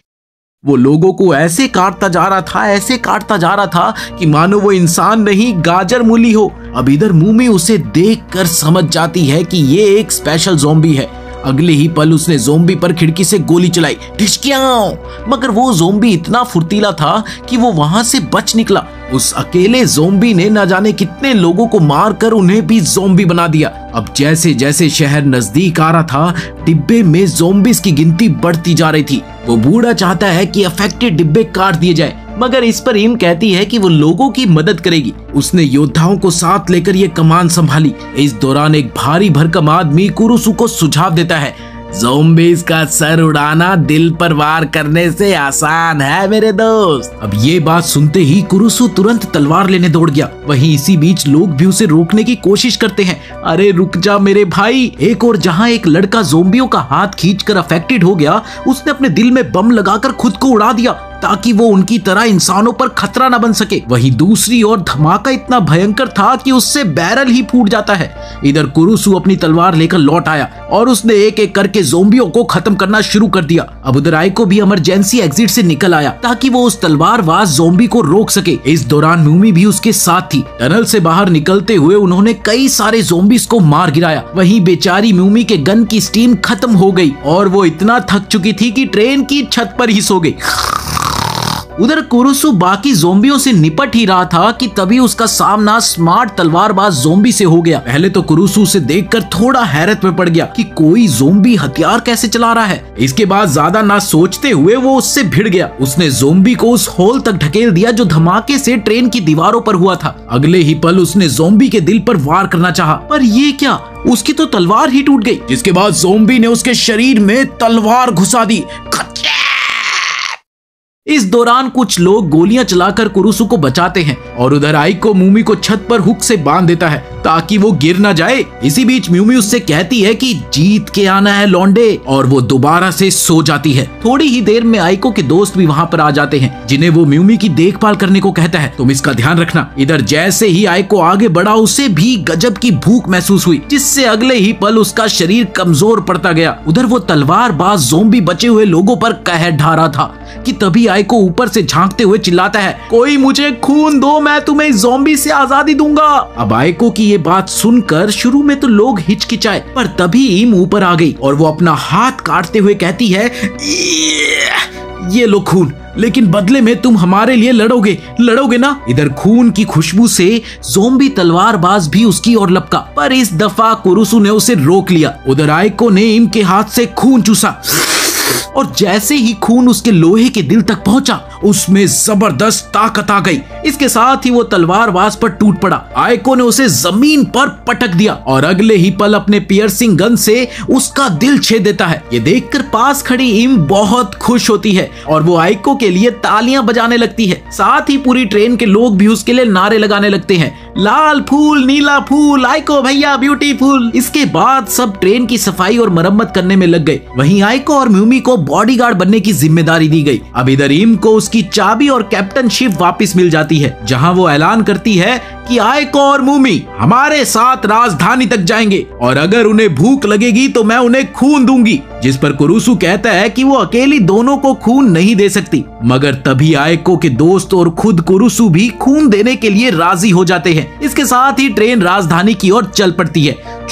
वो लोगों को ऐसे काटता जा रहा था, ऐसे काटता जा रहा था कि मानो वो इंसान नहीं गाजर मूली हो। अब इधर म्यूमी उसे देखकर समझ जाती है कि ये एक स्पेशल ज़ॉम्बी है। अगले ही पल उसने ज़ॉम्बी पर खिड़की से गोली चलाई, ढिशक्याओं। मगर वो ज़ॉम्बी इतना फुर्तीला था कि वो वहां से बच निकला। उस अकेले ज़ॉम्बी ने न जाने कितने लोगों को मारकर उन्हें भी ज़ॉम्बी बना दिया। अब जैसे जैसे शहर नजदीक आ रहा था, डिब्बे में ज़ॉम्बीज़ की गिनती बढ़ती जा रही थी। वो बूढ़ा चाहता है कि अफेक्टेड डिब्बे काट दिए जाए, मगर इस पर इम कहती है कि वो लोगों की मदद करेगी। उसने योद्धाओं को साथ लेकर ये कमान संभाली। इस दौरान एक भारी भरकम आदमी कुरुसु को सुझाव देता है, ज़ॉम्बीज़ का सर उड़ाना दिल पर वार करने से आसान है मेरे दोस्त। अब ये बात सुनते ही कुरुसु तुरंत तलवार लेने दौड़ गया। वहीं इसी बीच लोग भी उसे रोकने की कोशिश करते हैं। अरे रुक जा मेरे भाई। एक और जहां एक लड़का ज़ॉम्बियों का हाथ खींचकर अफेक्टेड हो गया, उसने अपने दिल में बम लगाकर खुद को उड़ा दिया ताकि वो उनकी तरह इंसानों पर खतरा न बन सके। वहीं दूसरी ओर धमाका इतना भयंकर था कि उससे बैरल ही फूट जाता है। इधर कुरुसु अपनी तलवार लेकर लौट आया और उसने एक एक करके ज़ॉम्बियों को खत्म करना शुरू कर दिया। अब उधर आइको भी इमरजेंसी एग्जिट से निकल आया ताकि वो उस तलवारबाज ज़ॉम्बी को रोक सके। इस दौरान म्यूमी भी उसके साथ थी। टनल से बाहर निकलते हुए उन्होंने कई सारे ज़ॉम्बीज़ को मार गिराया। वहीं बेचारी म्यूमी के गन की स्टीम खत्म हो गई और वो इतना थक चुकी थी कि ट्रेन की छत पर ही सो गई। उधर कुरुसु बाकी ज़ॉम्बियों से निपट ही रहा था कि तभी उसका सामना स्मार्ट तलवारबाज ज़ॉम्बी से हो गया। पहले तो कुरुसु उसे देखकर थोड़ा हैरत में पड़ गया कि कोई ज़ॉम्बी हथियार कैसे चला रहा है। इसके बाद ज्यादा ना सोचते हुए वो उससे भिड़ गया। उसने ज़ॉम्बी को उस होल तक ढकेल दिया जो धमाके से ट्रेन की दीवारों पर हुआ था। अगले ही पल उसने ज़ॉम्बी के दिल पर वार करना चाहा, पर ये क्या, उसकी तो तलवार ही टूट गई। जिसके बाद ज़ॉम्बी ने उसके शरीर में तलवार घुसा दी। इस दौरान कुछ लोग गोलियां चलाकर कुरुसु को बचाते हैं और उधर आइको म्यूमी को छत पर हुक से बांध देता है ताकि वो गिर ना जाए। इसी बीच म्यूमी उससे कहती है कि जीत के आना है लौंडे, और वो दोबारा से सो जाती है। थोड़ी ही देर में आइको के दोस्त भी वहां पर आ जाते हैं, जिन्हें वो म्यूमी की देखभाल करने को कहता है। तुम इसका ध्यान रखना। इधर जैसे ही आइको आगे बढ़ा, उसे भी गजब की भूख महसूस हुई, जिससे अगले ही पल उसका शरीर कमजोर पड़ता गया। उधर वो तलवारबाज ज़ॉम्बी बचे हुए लोगों पर कहर ढा रहा था कि तभी आइको ऊपर से झांकते हुए चिल्लाता है, कोई मुझे खून दो, मैं तुम्हें इस ज़ॉम्बी से आजादी दूंगा। अब आइको की ये बात सुनकर शुरू में तो लोग हिचकिचाए, पर तभी इम ऊपर आ गई और वो अपना हाथ काटते हुए कहती है, ये लो खून, लेकिन बदले में तुम हमारे लिए लड़ोगे ना। इधर खून की खुशबू से ज़ॉम्बी तलवारबाज भी उसकी ओर लपका, पर इस दफा कुरुसु ने उसे रोक लिया। उधर आइको ने इम के हाथ से खून चूसा और जैसे ही खून उसके लोहे के दिल तक पहुंचा, उसमें जबरदस्त ताकत आ गई। इसके साथ ही वो तलवारबाज पर टूट पड़ा। आयको ने उसे जमीन पर पटक दिया और अगले ही पल अपने पियर्सिंग गन से उसका दिल छेद देता है। ये देखकर पास खड़ी इम बहुत खुश होती है और वो आयको के लिए तालियां बजाने लगती है। साथ ही पूरी ट्रेन के लोग भी उसके लिए नारे लगाने लगते हैं, लाल फूल नीला फूल, आयको भैया ब्यूटीफुल। इसके बाद सब ट्रेन की सफाई और मरम्मत करने में लग गए। वहीं आयको और म्यूमी को बॉडीगार्ड बनने की जिम्मेदारी दी गई। अब इधर इम को उसकी चाबी और कैप्टनशिप वापस मिल जाती है, जहां वो ऐलान करती है कि आयको और म्यूमी हमारे साथ राजधानी तक जाएंगे और अगर उन्हें भूख लगेगी तो मैं उन्हें खून दूंगी। जिस पर कुरुसु कहता है कि वो अकेली दोनों को खून नहीं दे सकती, मगर तभी आयको के दोस्त और खुद कुरुसु भी खून देने के लिए राजी हो जाते हैं। इसके साथ ही ट्रेन राजधानी की ओर चल पड़ती है।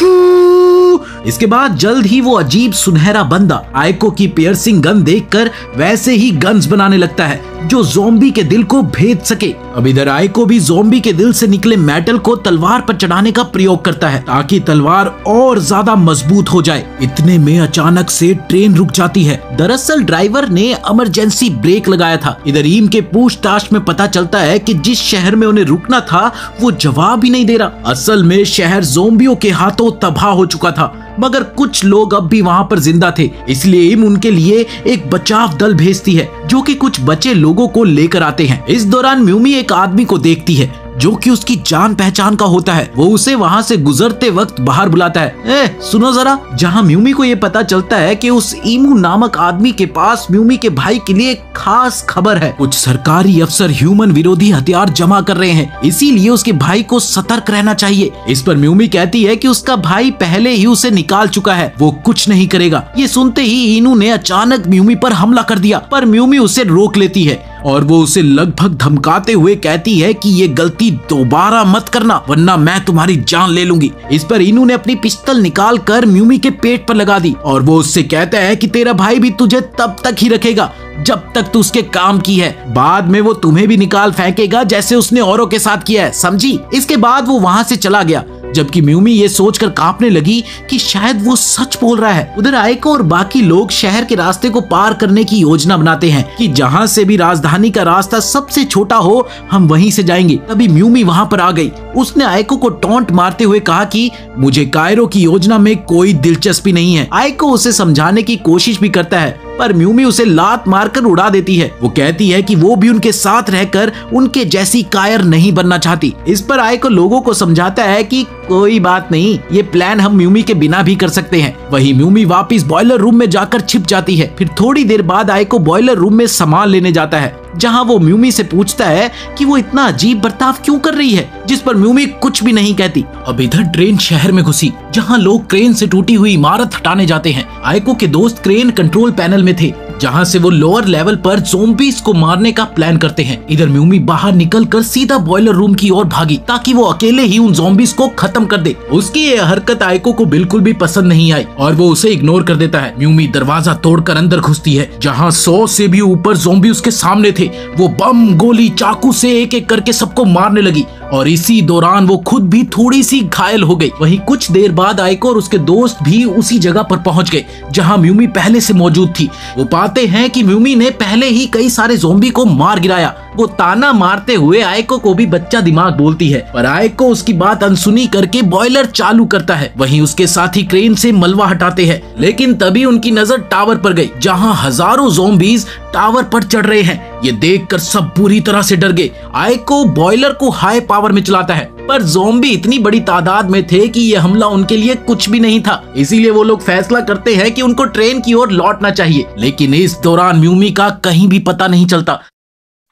इसके बाद जल्द ही वो अजीब सुनहरा बंदा आयको की पियर्सिंग गन देखकर वैसे ही गन्स बनाने लगता है जो ज़ॉम्बी के दिल को भेद सके। अब इधर आयको भी ज़ॉम्बी के दिल से निकले मेटल को तलवार पर चढ़ाने का प्रयोग करता है ताकि तलवार और ज्यादा मजबूत हो जाए। इतने में अचानक से ट्रेन रुक जाती है। दरअसल ड्राइवर ने इमरजेंसी ब्रेक लगाया था। इधर ईम के पूछताछ में पता चलता है कि जिस शहर में उन्हें रुकना था वो जवाब ही नहीं दे रहा। असल में शहर ज़ॉम्बियों के हाथों तबाह हो चुका था, मगर कुछ लोग अब भी वहाँ पर जिंदा थे। इसलिए इम उनके लिए एक बचाव दल भेजती है जो कि कुछ बचे लोगों को लेकर आते हैं। इस दौरान म्यूमी एक आदमी को देखती है जो कि उसकी जान पहचान का होता है। वो उसे वहाँ से गुजरते वक्त बाहर बुलाता है, सुनो जरा। जहाँ म्यूमी को ये पता चलता है कि उस ईमू नामक आदमी के पास म्यूमी के भाई के लिए एक खास खबर है। कुछ सरकारी अफसर ह्यूमन विरोधी हथियार जमा कर रहे हैं, इसीलिए उसके भाई को सतर्क रहना चाहिए। इस पर म्यूमी कहती है कि उसका भाई पहले ही उसे निकाल चुका है, वो कुछ नहीं करेगा। ये सुनते ही ईनू ने अचानक म्यूमी पर हमला कर दिया, पर म्यूमी उसे रोक लेती है और वो उसे लगभग धमकाते हुए कहती है कि ये गलती दोबारा मत करना वरना मैं तुम्हारी जान ले लूंगी। इस पर इनू ने अपनी पिस्तौल निकाल कर म्यूमी के पेट पर लगा दी और वो उससे कहता है कि तेरा भाई भी तुझे तब तक ही रखेगा जब तक तू उसके काम की है, बाद में वो तुम्हें भी निकाल फेंकेगा जैसे उसने औरों के साथ किया है, समझी। इसके बाद वो वहाँ से चला गया, जबकि म्यूमी ये सोचकर कांपने लगी कि शायद वो सच बोल रहा है। उधर आयको और बाकी लोग शहर के रास्ते को पार करने की योजना बनाते हैं कि जहाँ से भी राजधानी का रास्ता सबसे छोटा हो हम वहीं से जाएंगे। तभी म्यूमी वहाँ पर आ गई। उसने आयको को टॉन्ट मारते हुए कहा कि मुझे कायरो की योजना में कोई दिलचस्पी नहीं है। आयको उसे समझाने की कोशिश भी करता है, पर म्यूमी उसे लात मारकर उड़ा देती है। वो कहती है कि वो भी उनके साथ रहकर उनके जैसी कायर नहीं बनना चाहती। इस पर आयको लोगों को समझाता है कि कोई बात नहीं, ये प्लान हम म्यूमी के बिना भी कर सकते हैं। वही म्यूमी वापस बॉयलर रूम में जाकर छिप जाती है। फिर थोड़ी देर बाद आयको बॉयलर रूम में सामान लेने जाता है, जहां वो म्यूमी से पूछता है कि वो इतना अजीब बर्ताव क्यों कर रही है, जिस पर म्यूमी कुछ भी नहीं कहती। अब इधर ट्रेन शहर में घुसी, जहां लोग क्रेन से टूटी हुई इमारत हटाने जाते हैं। आयको के दोस्त क्रेन कंट्रोल पैनल में थे, जहां से वो लोअर लेवल पर ज़ॉम्बीज़ को मारने का प्लान करते हैं। इधर म्यूमी बाहर निकलकर सीधा बॉयलर रूम की ओर भागी ताकि वो अकेले ही उन ज़ॉम्बीज़ को खत्म कर दे। उसकी ये हरकत आयको को बिल्कुल भी पसंद नहीं आई और वो उसे इग्नोर कर देता है। म्यूमी दरवाजा तोड़कर अंदर घुसती है, जहां 100 से भी ऊपर ज़ॉम्बी उसके सामने थे। वो बम, गोली, चाकू से एक एक करके सबको मारने लगी और इसी दौरान वो खुद भी थोड़ी सी घायल हो गई। वहीं कुछ देर बाद आयको और उसके दोस्त भी उसी जगह पर पहुंच गए जहां म्यूमी पहले से मौजूद थी। वो पाते हैं कि म्यूमी ने पहले ही कई सारे ज़ॉम्बी को मार गिराया। वो ताना मारते हुए आयको को भी बच्चा दिमाग बोलती है, पर आयको उसकी बात अनसुनी करके बॉयलर चालू करता है। वहीं उसके साथी क्रेन से मलबा हटाते हैं, लेकिन तभी उनकी नजर टावर पर गई, जहां हजारों ज़ॉम्बीज़ टावर पर चढ़ रहे हैं। ये देखकर सब बुरी तरह से डर गए। आयको बॉयलर को हाई पावर में चलाता है, पर ज़ॉम्बी इतनी बड़ी तादाद में थे कि ये हमला उनके लिए कुछ भी नहीं था। इसीलिए वो लोग फैसला करते हैं कि उनको ट्रेन की ओर लौटना चाहिए, लेकिन इस दौरान म्यूमी का कहीं भी पता नहीं चलता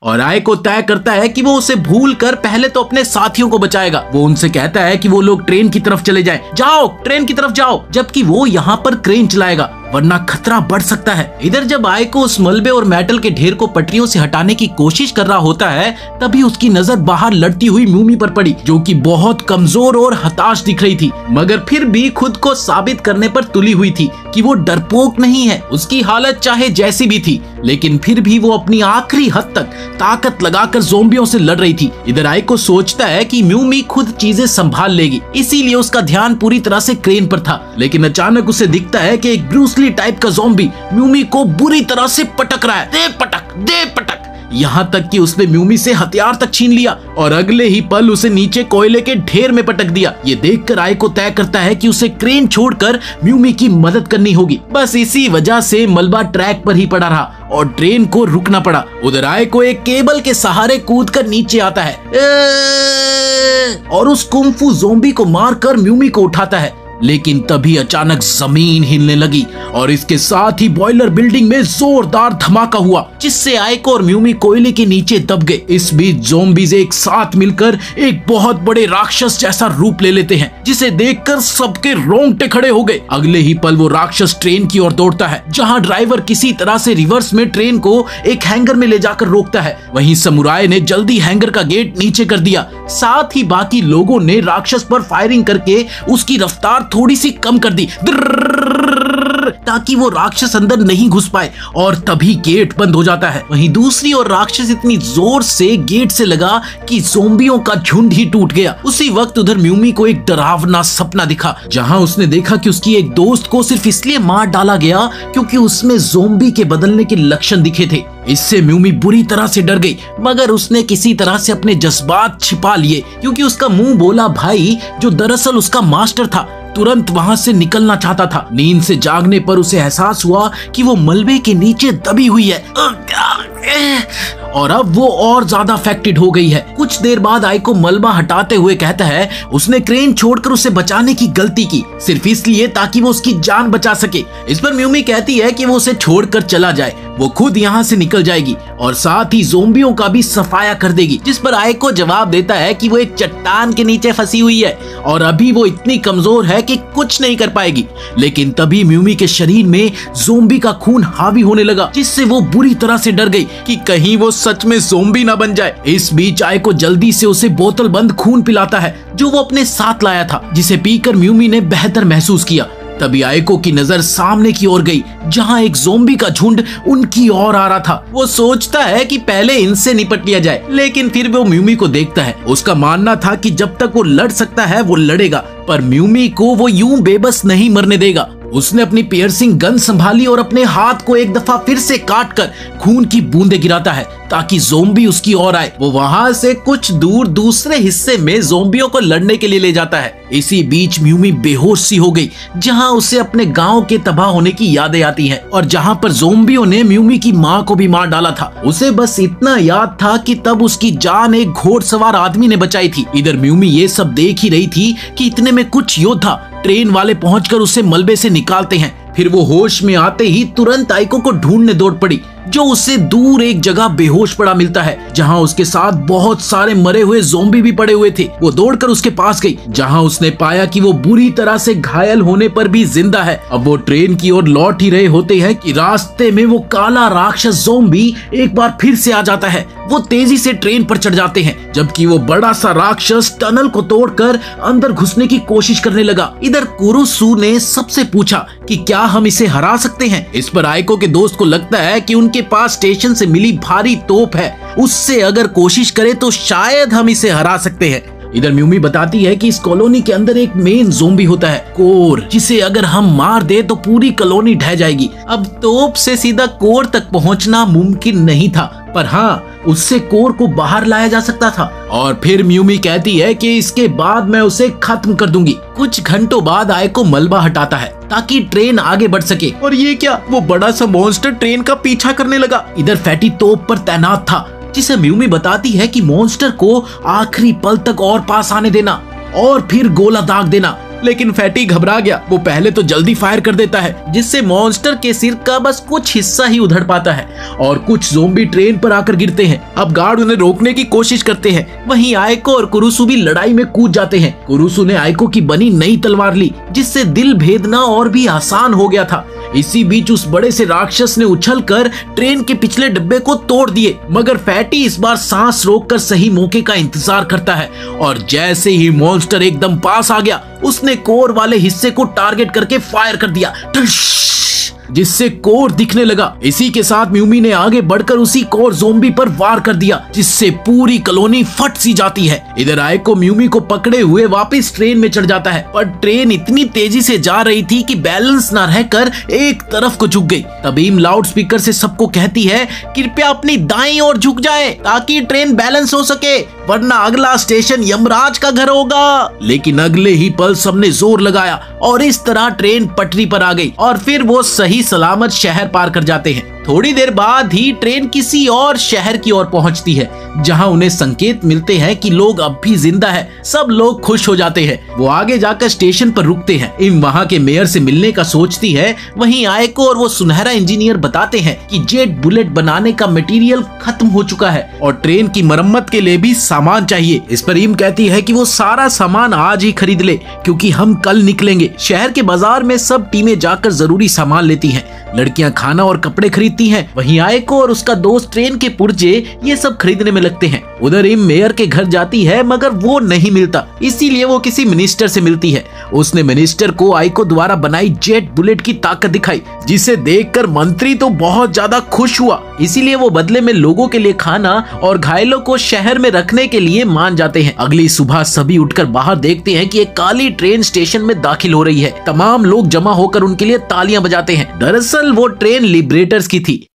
और आयको तय करता है कि वो उसे भूल कर पहले तो अपने साथियों को बचाएगा। वो उनसे कहता है कि वो लोग ट्रेन की तरफ चले जाएं, जाओ ट्रेन की तरफ जाओ, जबकि वो यहाँ पर क्रेन चलाएगा वरना खतरा बढ़ सकता है। इधर जब आयको उस मलबे और मेटल के ढेर को पटरियों से हटाने की कोशिश कर रहा होता है, तभी उसकी नजर बाहर लड़ती हुई म्यूमी पर पड़ी, जो कि बहुत कमजोर और हताश दिख रही थी, मगर फिर भी खुद को साबित करने पर तुली हुई थी कि वो डरपोक नहीं है। उसकी हालत चाहे जैसी भी थी, लेकिन फिर भी वो अपनी आखिरी हद तक ताकत लगाकर ज़ॉम्बियों से लड़ रही थी। इधर आयको सोचता है कि म्यूमी खुद चीजें संभाल लेगी, इसीलिए उसका ध्यान पूरी तरह से क्रेन पर था। लेकिन अचानक उसे दिखता है कि एक ब्रूस असली टाइप का ज़ॉम्बी म्यूमी को बुरी तरह से पटक रहा है। दे पटक। यहाँ तक कि उसने म्यूमी से हथियार तक छीन लिया और अगले ही पल उसे नीचे कोयले के ढेर में पटक दिया। ये देखकर आयको तय करता है कि उसे क्रेन छोड़कर म्यूमी की मदद करनी होगी। बस इसी वजह से मलबा ट्रैक पर ही पड़ा रहा और ट्रेन को रुकना पड़ा। उधर आयको एक केबल के सहारे कूदकर नीचे आता है और उस कुंफू ज़ॉम्बी को मारकर म्यूमी को उठाता है। लेकिन तभी अचानक जमीन हिलने लगी और इसके साथ ही बॉयलर बिल्डिंग में जोरदार धमाका हुआ, जिससे आयको और म्यूमी कोयले के नीचे दब गए। इस बीच ज़ॉम्बीज़ एक साथ मिलकर एक बहुत बड़े राक्षस जैसा रूप ले लेते हैं, जिसे देखकर सबके रोंगटे खड़े हो गए। अगले ही पल वो राक्षस ट्रेन की ओर दौड़ता है, जहां ड्राइवर किसी तरह से रिवर्स में ट्रेन को एक हैंगर में ले जाकर रोकता है। वहीं समुराय ने जल्दी हैंगर का गेट नीचे कर दिया। साथ ही बाकी लोगों ने राक्षस पर फायरिंग करके उसकी रफ्तार थोड़ी सी कम कर दी ताकि वो राक्षस अंदर नहीं घुस पाए, और तभी गेट बंद हो जाता है। वहीं दूसरी ओर राक्षस इतनी जोर से गेट से लगा कि ज़ॉम्बियों का झुंड ही टूट गया। उसी वक्त उधर म्यूमी को एक डरावना सपना दिखा, जहां उसने देखा कि उसकी एक दोस्त को सिर्फ इसलिए मार डाला गया क्योंकि उसमें ज़ॉम्बी के बदलने के लक्षण दिखे थे। इससे म्यूमी बुरी तरह से डर गई, मगर उसने किसी तरह से अपने जज्बात छिपा लिए, क्योंकि उसका मुंह बोला भाई, जो दरअसल उसका मास्टर था, तुरंत वहां से निकलना चाहता था। नींद से जागने पर उसे एहसास हुआ कि वो मलबे के नीचे दबी हुई है और अब वो और ज्यादा अफेक्टेड हो गई है। कुछ देर बाद आयको मलबा हटाते हुए कहता है उसने क्रेन छोड़कर उसे बचाने की गलती की, सिर्फ इसलिए ताकि वो उसकी जान बचा सके। इस पर म्यूमी कहती है कि वो उसे छोड़कर चला जाए, वो खुद यहाँ से निकल जाएगी और साथ ही ज़ॉम्बियों का भी सफाया कर देगी। जिस पर आयको जवाब देता है कि वो एक चट्टान के नीचे फंसी हुई है और अभी वो इतनी कमजोर है कि कुछ नहीं कर पाएगी। लेकिन तभी म्यूमी के शरीर में ज़ॉम्बी का खून हावी होने लगा, जिससे वो बुरी तरह से डर गई कि कहीं वो सच में ज़ॉम्बी ना बन जाए। इस बीच आयको जल्दी से उसे बोतल बंद खून पिलाता है जो वो अपने साथ लाया था, जिसे पीकर म्यूमी ने बेहतर महसूस किया। तभी आयको की नजर सामने की ओर गई, जहां एक ज़ॉम्बी का झुंड उनकी ओर आ रहा था। वो सोचता है कि पहले इनसे निपट लिया जाए, लेकिन फिर वो म्यूमी को देखता है। उसका मानना था कि जब तक वो लड़ सकता है वो लड़ेगा, पर म्यूमी को वो यूं बेबस नहीं मरने देगा। उसने अपनी पियर्सिंग गन संभाली और अपने हाथ को एक दफा फिर से काटकर खून की बूंदें गिराता है ताकि ज़ॉम्बी उसकी ओर आए। वो वहां से कुछ दूर दूसरे हिस्से में ज़ॉम्बियों को लड़ने के लिए ले जाता है। इसी बीच म्यूमी बेहोश सी हो गई, जहां उसे अपने गांव के तबाह होने की यादें आती हैं और जहां पर ज़ॉम्बियों ने म्यूमी की मां को भी मार डाला था। उसे बस इतना याद था कि तब उसकी जान एक घोड़सवार आदमी ने बचाई थी। इधर म्यूमी ये सब देख ही रही थी कि इतने में कुछ योद्धा ट्रेन वाले पहुंचकर उसे मलबे से निकालते हैं। फिर वो होश में आते ही तुरंत आयको को ढूंढने दौड़ पड़ी, जो उससे दूर एक जगह बेहोश पड़ा मिलता है, जहां उसके साथ बहुत सारे मरे हुए ज़ॉम्बी भी पड़े हुए थे। वो दौड़कर उसके पास गई, जहां उसने पाया कि वो बुरी तरह से घायल होने पर भी जिंदा है। अब वो ट्रेन की ओर लौट ही रहे होते हैं कि रास्ते में वो काला राक्षस ज़ॉम्बी एक बार फिर से आ जाता है। वो तेजी से ट्रेन पर चढ़ जाते हैं, जबकि वो बड़ा सा राक्षस टनल को तोड़कर अंदर घुसने की कोशिश करने लगा। इधर कुरुसु ने सबसे पूछा कि क्या हम इसे हरा सकते हैं। इस पर आयको के दोस्त को लगता है कि उनके पास स्टेशन से मिली भारी तोप है, उससे अगर कोशिश करे तो शायद हम इसे हरा सकते हैं। इधर म्यूमी बताती है कि इस कॉलोनी के अंदर एक मेन ज़ॉम्बी होता है, कोर, जिसे अगर हम मार दे तो पूरी कॉलोनी ढह जाएगी। अब तोप से सीधा कोर तक पहुंचना मुमकिन नहीं था, पर हाँ, उससे कोर को बाहर लाया जा सकता था। और फिर म्यूमी कहती है कि इसके बाद मैं उसे खत्म कर दूंगी। कुछ घंटों बाद आयको मलबा हटाता है ताकि ट्रेन आगे बढ़ सके, और ये क्या, वो बड़ा सा मॉन्स्टर ट्रेन का पीछा करने लगा। इधर फैटी तोप पर तैनात था, जिसे म्यूमी बताती है कि मॉन्स्टर को आखिरी पल तक और पास आने देना और फिर गोला दाग देना। लेकिन फैटी घबरा गया। वो पहले तो जल्दी फायर कर देता है, जिससे मॉन्स्टर के सिर का बस कुछ हिस्सा ही उधड़ पाता है और कुछ ज़ॉम्बी ट्रेन पर आकर गिरते हैं। अब गार्ड उन्हें रोकने की कोशिश करते हैं। वहीं आयको और कुरुसु भी लड़ाई में कूद जाते हैं। कुरुसु ने आयको की बनी नई तलवार ली, जिससे दिल भेदना और भी आसान हो गया था। इसी बीच उस बड़े से राक्षस ने उछलकर ट्रेन के पिछले डिब्बे को तोड़ दिए, मगर फैटी इस बार सांस रोककर सही मौके का इंतजार करता है और जैसे ही मॉन्स्टर एकदम पास आ गया, उसने कोर वाले हिस्से को टारगेट करके फायर कर दिया, जिससे कोर दिखने लगा। इसी के साथ म्यूमी ने आगे बढ़कर उसी कोर ज़ोंबी पर वार कर दिया, जिससे पूरी कॉलोनी फट सी जाती है। इधर आइको म्यूमी को पकड़े हुए वापस ट्रेन में चढ़ जाता है, पर ट्रेन इतनी तेजी से जा रही थी कि बैलेंस न रहकर एक तरफ को झुक गई। तभी लाउड स्पीकर से सबको कहती है कृपया अपनी दाईं ओर झुक जाएं ताकि ट्रेन बैलेंस हो सके, वरना अगला स्टेशन यमराज का घर होगा। लेकिन अगले ही पल सबने जोर लगाया और इस तरह ट्रेन पटरी पर आ गई और फिर वो सही सलामत शहर पार कर जाते हैं। थोड़ी देर बाद ही ट्रेन किसी और शहर की ओर पहुंचती है, जहां उन्हें संकेत मिलते हैं कि लोग अब भी जिंदा हैं। सब लोग खुश हो जाते हैं। वो आगे जाकर स्टेशन पर रुकते हैं। इम वहां के मेयर से मिलने का सोचती है। वहीं आइको और वो सुनहरा इंजीनियर बताते हैं कि जेट बुलेट बनाने का मटेरियल खत्म हो चुका है और ट्रेन की मरम्मत के लिए भी सामान चाहिए। इस पर इम कहती है कि वो सारा सामान आज ही खरीद ले, क्योंकि हम कल निकलेंगे। शहर के बाजार में सब टीमें जाकर जरूरी सामान लेती हैं। लड़कियां खाना और कपड़े खरीदती हैं। वहीं आइको और उसका दोस्त ट्रेन के पुर्जे ये सब खरीदने में लगते हैं। उधर इम मेयर के घर जाती है, मगर वो नहीं मिलता, इसीलिए वो किसी मिनिस्टर से मिलती है। उसने मिनिस्टर को आइको द्वारा बनाई जेट बुलेट की ताकत दिखाई, जिसे देखकर मंत्री तो बहुत ज्यादा खुश हुआ। इसीलिए वो बदले में लोगों के लिए खाना और घायलों को शहर में रखने के लिए मान जाते हैं। अगली सुबह सभी उठकर बाहर देखते हैं कि एक काली ट्रेन स्टेशन में दाखिल हो रही है। तमाम लोग जमा होकर उनके लिए तालियां बजाते हैं। दरअसल वो ट्रेन लिबरेटर्स की थी,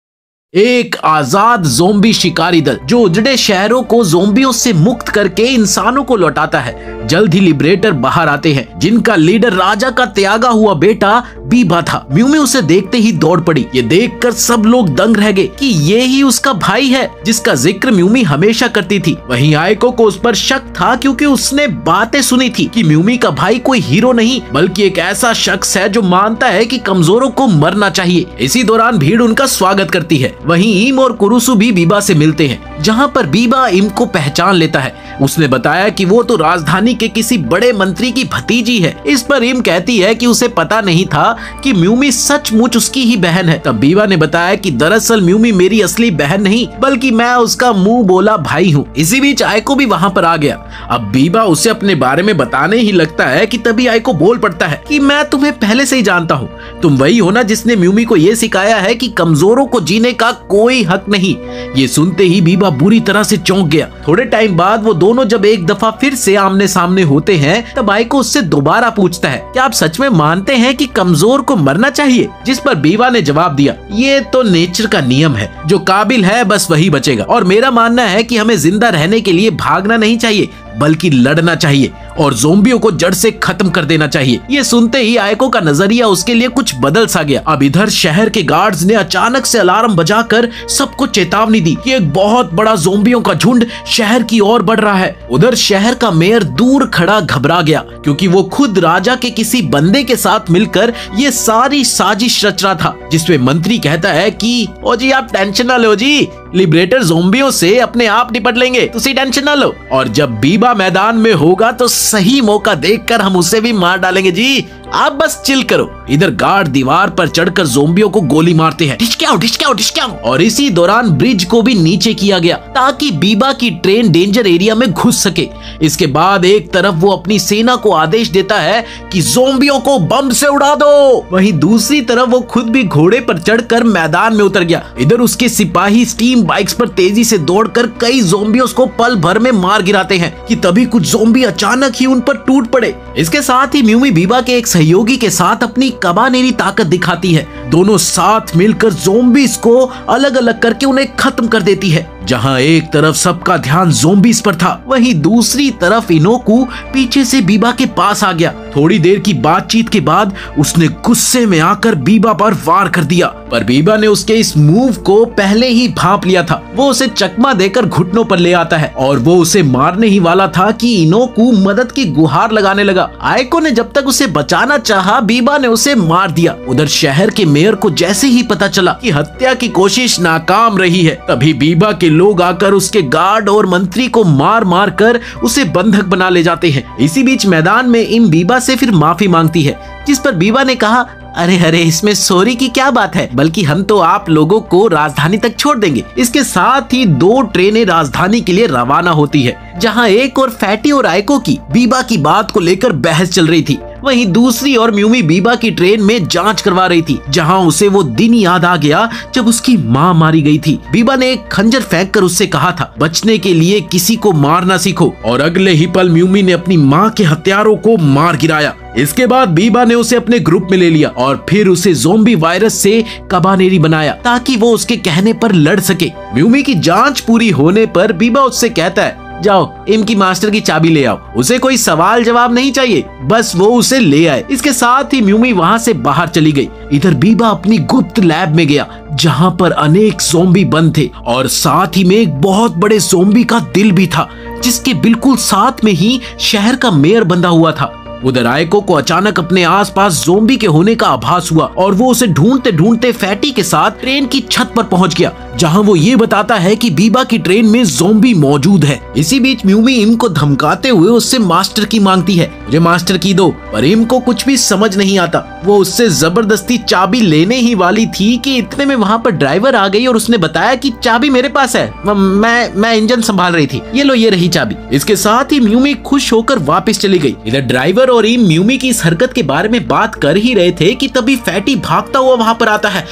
एक आजाद ज़ोंबी शिकारी दल जो उजड़े शहरों को ज़ोंबियों से मुक्त करके इंसानों को लौटाता है। जल्द ही लिबरेटर बाहर आते हैं, जिनका लीडर राजा का त्यागा हुआ बेटा बीबा था। म्यूमी उसे देखते ही दौड़ पड़ी। ये देखकर सब लोग दंग रह गए कि ये ही उसका भाई है, जिसका जिक्र म्यूमी हमेशा करती थी। वहीं आइको को उस पर शक था, क्योंकि उसने बातें सुनी थी कि म्यूमी का भाई कोई हीरो नहीं, बल्कि एक ऐसा शख्स है जो मानता है कि कमजोरों को मरना चाहिए। इसी दौरान भीड़ उनका स्वागत करती है। वहीं इम और कुरुसु भी बीबा से मिलते हैं, जहां पर बीबा इम को पहचान लेता है। उसने बताया कि वो तो राजधानी के किसी बड़े मंत्री की भतीजी है। इस पर इम कहती है कि उसे पता नहीं था कि म्यूमी सचमुच उसकी ही बहन है। तब बीबा ने बताया कि दरअसल म्यूमी मेरी असली बहन नहीं, बल्कि मैं उसका मुंह बोला भाई हूँ। इसी बीच आइको भी वहाँ पर आ गया। अब बीबा उसे अपने बारे में बताने ही लगता है कि तभी आइको बोल पड़ता है कि मैं तुम्हें पहले से ही जानता हूँ। तुम वही हो ना जिसने म्यूमी को ये सिखाया है कि कमजोरों को जीने का कोई हक नहीं। ये सुनते ही बीबा बुरी तरह से चौंक गया। थोड़े टाइम बाद वो दोनों जब एक दफा फिर से आमने सामने होते हैं, तब आइको उससे दोबारा पूछता है कि आप सच में मानते हैं कि कमजोर को मरना चाहिए? जिस पर बीबा ने जवाब दिया, ये तो नेचर का नियम है, जो काबिल है बस वही बचेगा, और मेरा मानना है कि हमें जिंदा रहने के लिए भागना नहीं चाहिए, बल्कि लड़ना चाहिए और ज़ोंबियों को जड़ से खत्म कर देना चाहिए। ये सुनते ही आइको का नजरिया उसके लिए कुछ बदल सा गया। अब इधर शहर के गार्ड्स ने अचानक से अलार्म बजाकर सबको चेतावनी दी कि एक बहुत बड़ा ज़ोंबियों का झुंड शहर की ओर बढ़ रहा है। उधर शहर का मेयर दूर खड़ा घबरा गया, क्योंकि वो खुद राजा के किसी बंदे के साथ मिलकर ये सारी साजिश रच रहा था, जिसमें मंत्री कहता है कि ओ जी आप टेंशन ना लो जी, लिबरेटर ज़ोंबियों से अपने आप निपट लेंगे, तुसी टेंशन ना लो। और जब बीबा मैदान में होगा तो सही मौका देखकर हम उसे भी मार डालेंगे जी, आप बस चिल करो। इधर गार्ड दीवार पर चढ़कर ज़ोंबियों को गोली मारते हैं, ढिशक्याओ ढिशक्याओ ढिशक्याओ। और इसी दौरान ब्रिज को भी नीचे किया गया ताकि बीबा की ट्रेन डेंजर एरिया में घुस सके। इसके बाद एक तरफ वो अपनी सेना को आदेश देता है कि ज़ोंबियों को बम से उड़ा दो, वहीं दूसरी तरफ वो खुद भी घोड़े पर चढ़कर मैदान में उतर गया। इधर उसके सिपाही स्टीम बाइक्स पर तेजी से दौड़कर कई ज़ोंबियों को पल भर में मार गिराते हैं कि तभी कुछ ज़ोंबी अचानक ही उन पर टूट पड़े। इसके साथ ही म्यूमी बीबा के एक सहयोगी के साथ अपनी कबानेरी ताकत दिखाती है। दोनों साथ मिलकर ज़ोंबीज को अलग अलग करके उन्हें खत्म कर देती है। जहां एक तरफ सबका ध्यान ज़ोंबीज पर था, वहीं दूसरी तरफ इनोकू पीछे से बीबा के पास आ गया। थोड़ी देर की बातचीत के बाद उसने गुस्से में आकर बीबा पर वार कर दिया, पर बीबा ने उसके इस मूव को पहले ही भांप लिया था। वो उसे चकमा देकर घुटनों पर ले आता है और वो उसे मारने ही वाला था कि इनोकू मदद की गुहार लगाने लगा। आइको ने जब तक उसे बचाना चाहा, बीबा ने उसे मार दिया। उधर शहर के मेयर को जैसे ही पता चला कि हत्या की कोशिश नाकाम रही है, तभी बीबा के लोग आकर उसके गार्ड और मंत्री को मार मार कर उसे बंधक बना ले जाते हैं। इसी बीच मैदान में इम बीबा से फिर माफी मांगती है, जिस पर बीबा ने कहा अरे अरे, इसमें सॉरी की क्या बात है, बल्कि हम तो आप लोगों को राजधानी तक छोड़ देंगे। इसके साथ ही 2 ट्रेनें राजधानी के लिए रवाना होती है, जहां एक और फैटी और आइको की बीबा की बात को लेकर बहस चल रही थी। वहीं दूसरी और म्यूमी बीबा की ट्रेन में जांच करवा रही थी, जहां उसे वो दिन याद आ गया जब उसकी माँ मारी गई थी। बीबा ने एक खंजर फेंककर उससे कहा था, बचने के लिए किसी को मारना सीखो, और अगले ही पल म्यूमी ने अपनी माँ के हत्यारों को मार गिराया। इसके बाद बीबा ने उसे अपने ग्रुप में ले लिया और फिर उसे ज़ोंबी वायरस से कबानेरी बनाया ताकि वो उसके कहने पर लड़ सके। म्यूमी की जांच पूरी होने पर बीबा उससे कहता है, जाओ इम की मास्टर की चाबी ले आओ। उसे कोई सवाल जवाब नहीं चाहिए, बस वो उसे ले आए। इसके साथ ही म्यूमी वहाँ से बाहर चली गई। इधर बीबा अपनी गुप्त लैब में गया, जहाँ पर अनेक ज़ोंबी बंद थे और साथ ही में एक बहुत बड़े ज़ोंबी का दिल भी था, जिसके बिल्कुल साथ में ही शहर का मेयर बंधा हुआ था। उधर आइको को अचानक अपने आसपास ज़ोंबी के होने का आभास हुआ और वो उसे ढूंढते ढूंढते फैटी के साथ ट्रेन की छत पर पहुंच गया, जहां वो ये बताता है कि बीबा की ट्रेन में ज़ोंबी मौजूद है। इसी बीच म्यूमी इम को धमकाते हुए उससे मास्टर की मांगती है, मुझे मास्टर की दो, पर इम को कुछ भी समझ नहीं आता। वो उससे जबरदस्ती चाबी लेने ही वाली थी कि इतने में वहाँ पर ड्राइवर आ गई और उसने बताया कि चाबी मेरे पास है, मैं इंजन संभाल रही थी, ये लो ये रही चाबी। इसके साथ ही म्यूमी खुश होकर वापस चली गई। इधर ड्राइवर और इम म्यूमी की इस हरकत के बारे में बात कर ही रहे थे कि तभी फैटी भागता हुआ वहां पर आता है।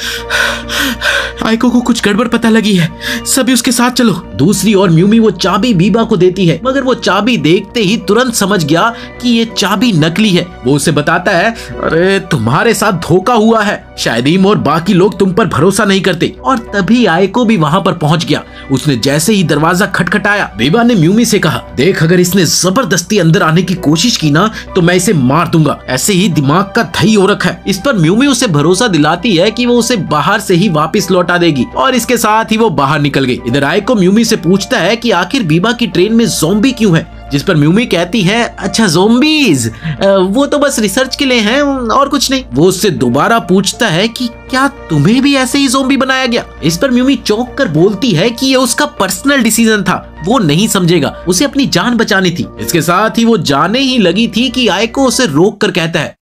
आइको को कुछ गड़बड़ पता लगी है, सभी उसके साथ चलो। दूसरी ओर म्यूमी वो चाबी बीबा को देती है, मगर वो चाबी देखते ही तुरंत समझ गया कि ये चाबी नकली है। वो उसे बताता है, अरे तुम्हारे साथ धोखा हुआ है, शायद इम और बाकी लोग तुम पर भरोसा नहीं करते। और तभी आइको भी वहां पर पहुंच गया। उसने जैसे ही दरवाजा खटखटाया, बीबा ने म्यूमी से कहा, देख अगर इसने जबरदस्ती अंदर आने की कोशिश की ना तो मैं इसे मार दूंगा, ऐसे ही दिमाग का दही हो रखा है। इस पर म्यूमी उसे भरोसा दिलाती है कि वो उसे बाहर से ही वापस लौटा देगी और इसके साथ ही वो बाहर निकल गई। इधर आइको म्यूमी से पूछता है कि आखिर बीबा की ट्रेन में ज़ोंबी क्यों है, जिस पर म्यूमी कहती है, अच्छा ज़ोंबीज, वो तो बस रिसर्च के लिए हैं और कुछ नहीं। वो उससे दोबारा पूछता है कि क्या तुम्हें भी ऐसे ही ज़ोंबी बनाया गया। इस पर म्यूमी चौंक कर बोलती है कि ये उसका पर्सनल डिसीजन था, वो नहीं समझेगा, उसे अपनी जान बचानी थी। इसके साथ ही वो जाने ही लगी थी कि आइको उसे रोक कर कहता है,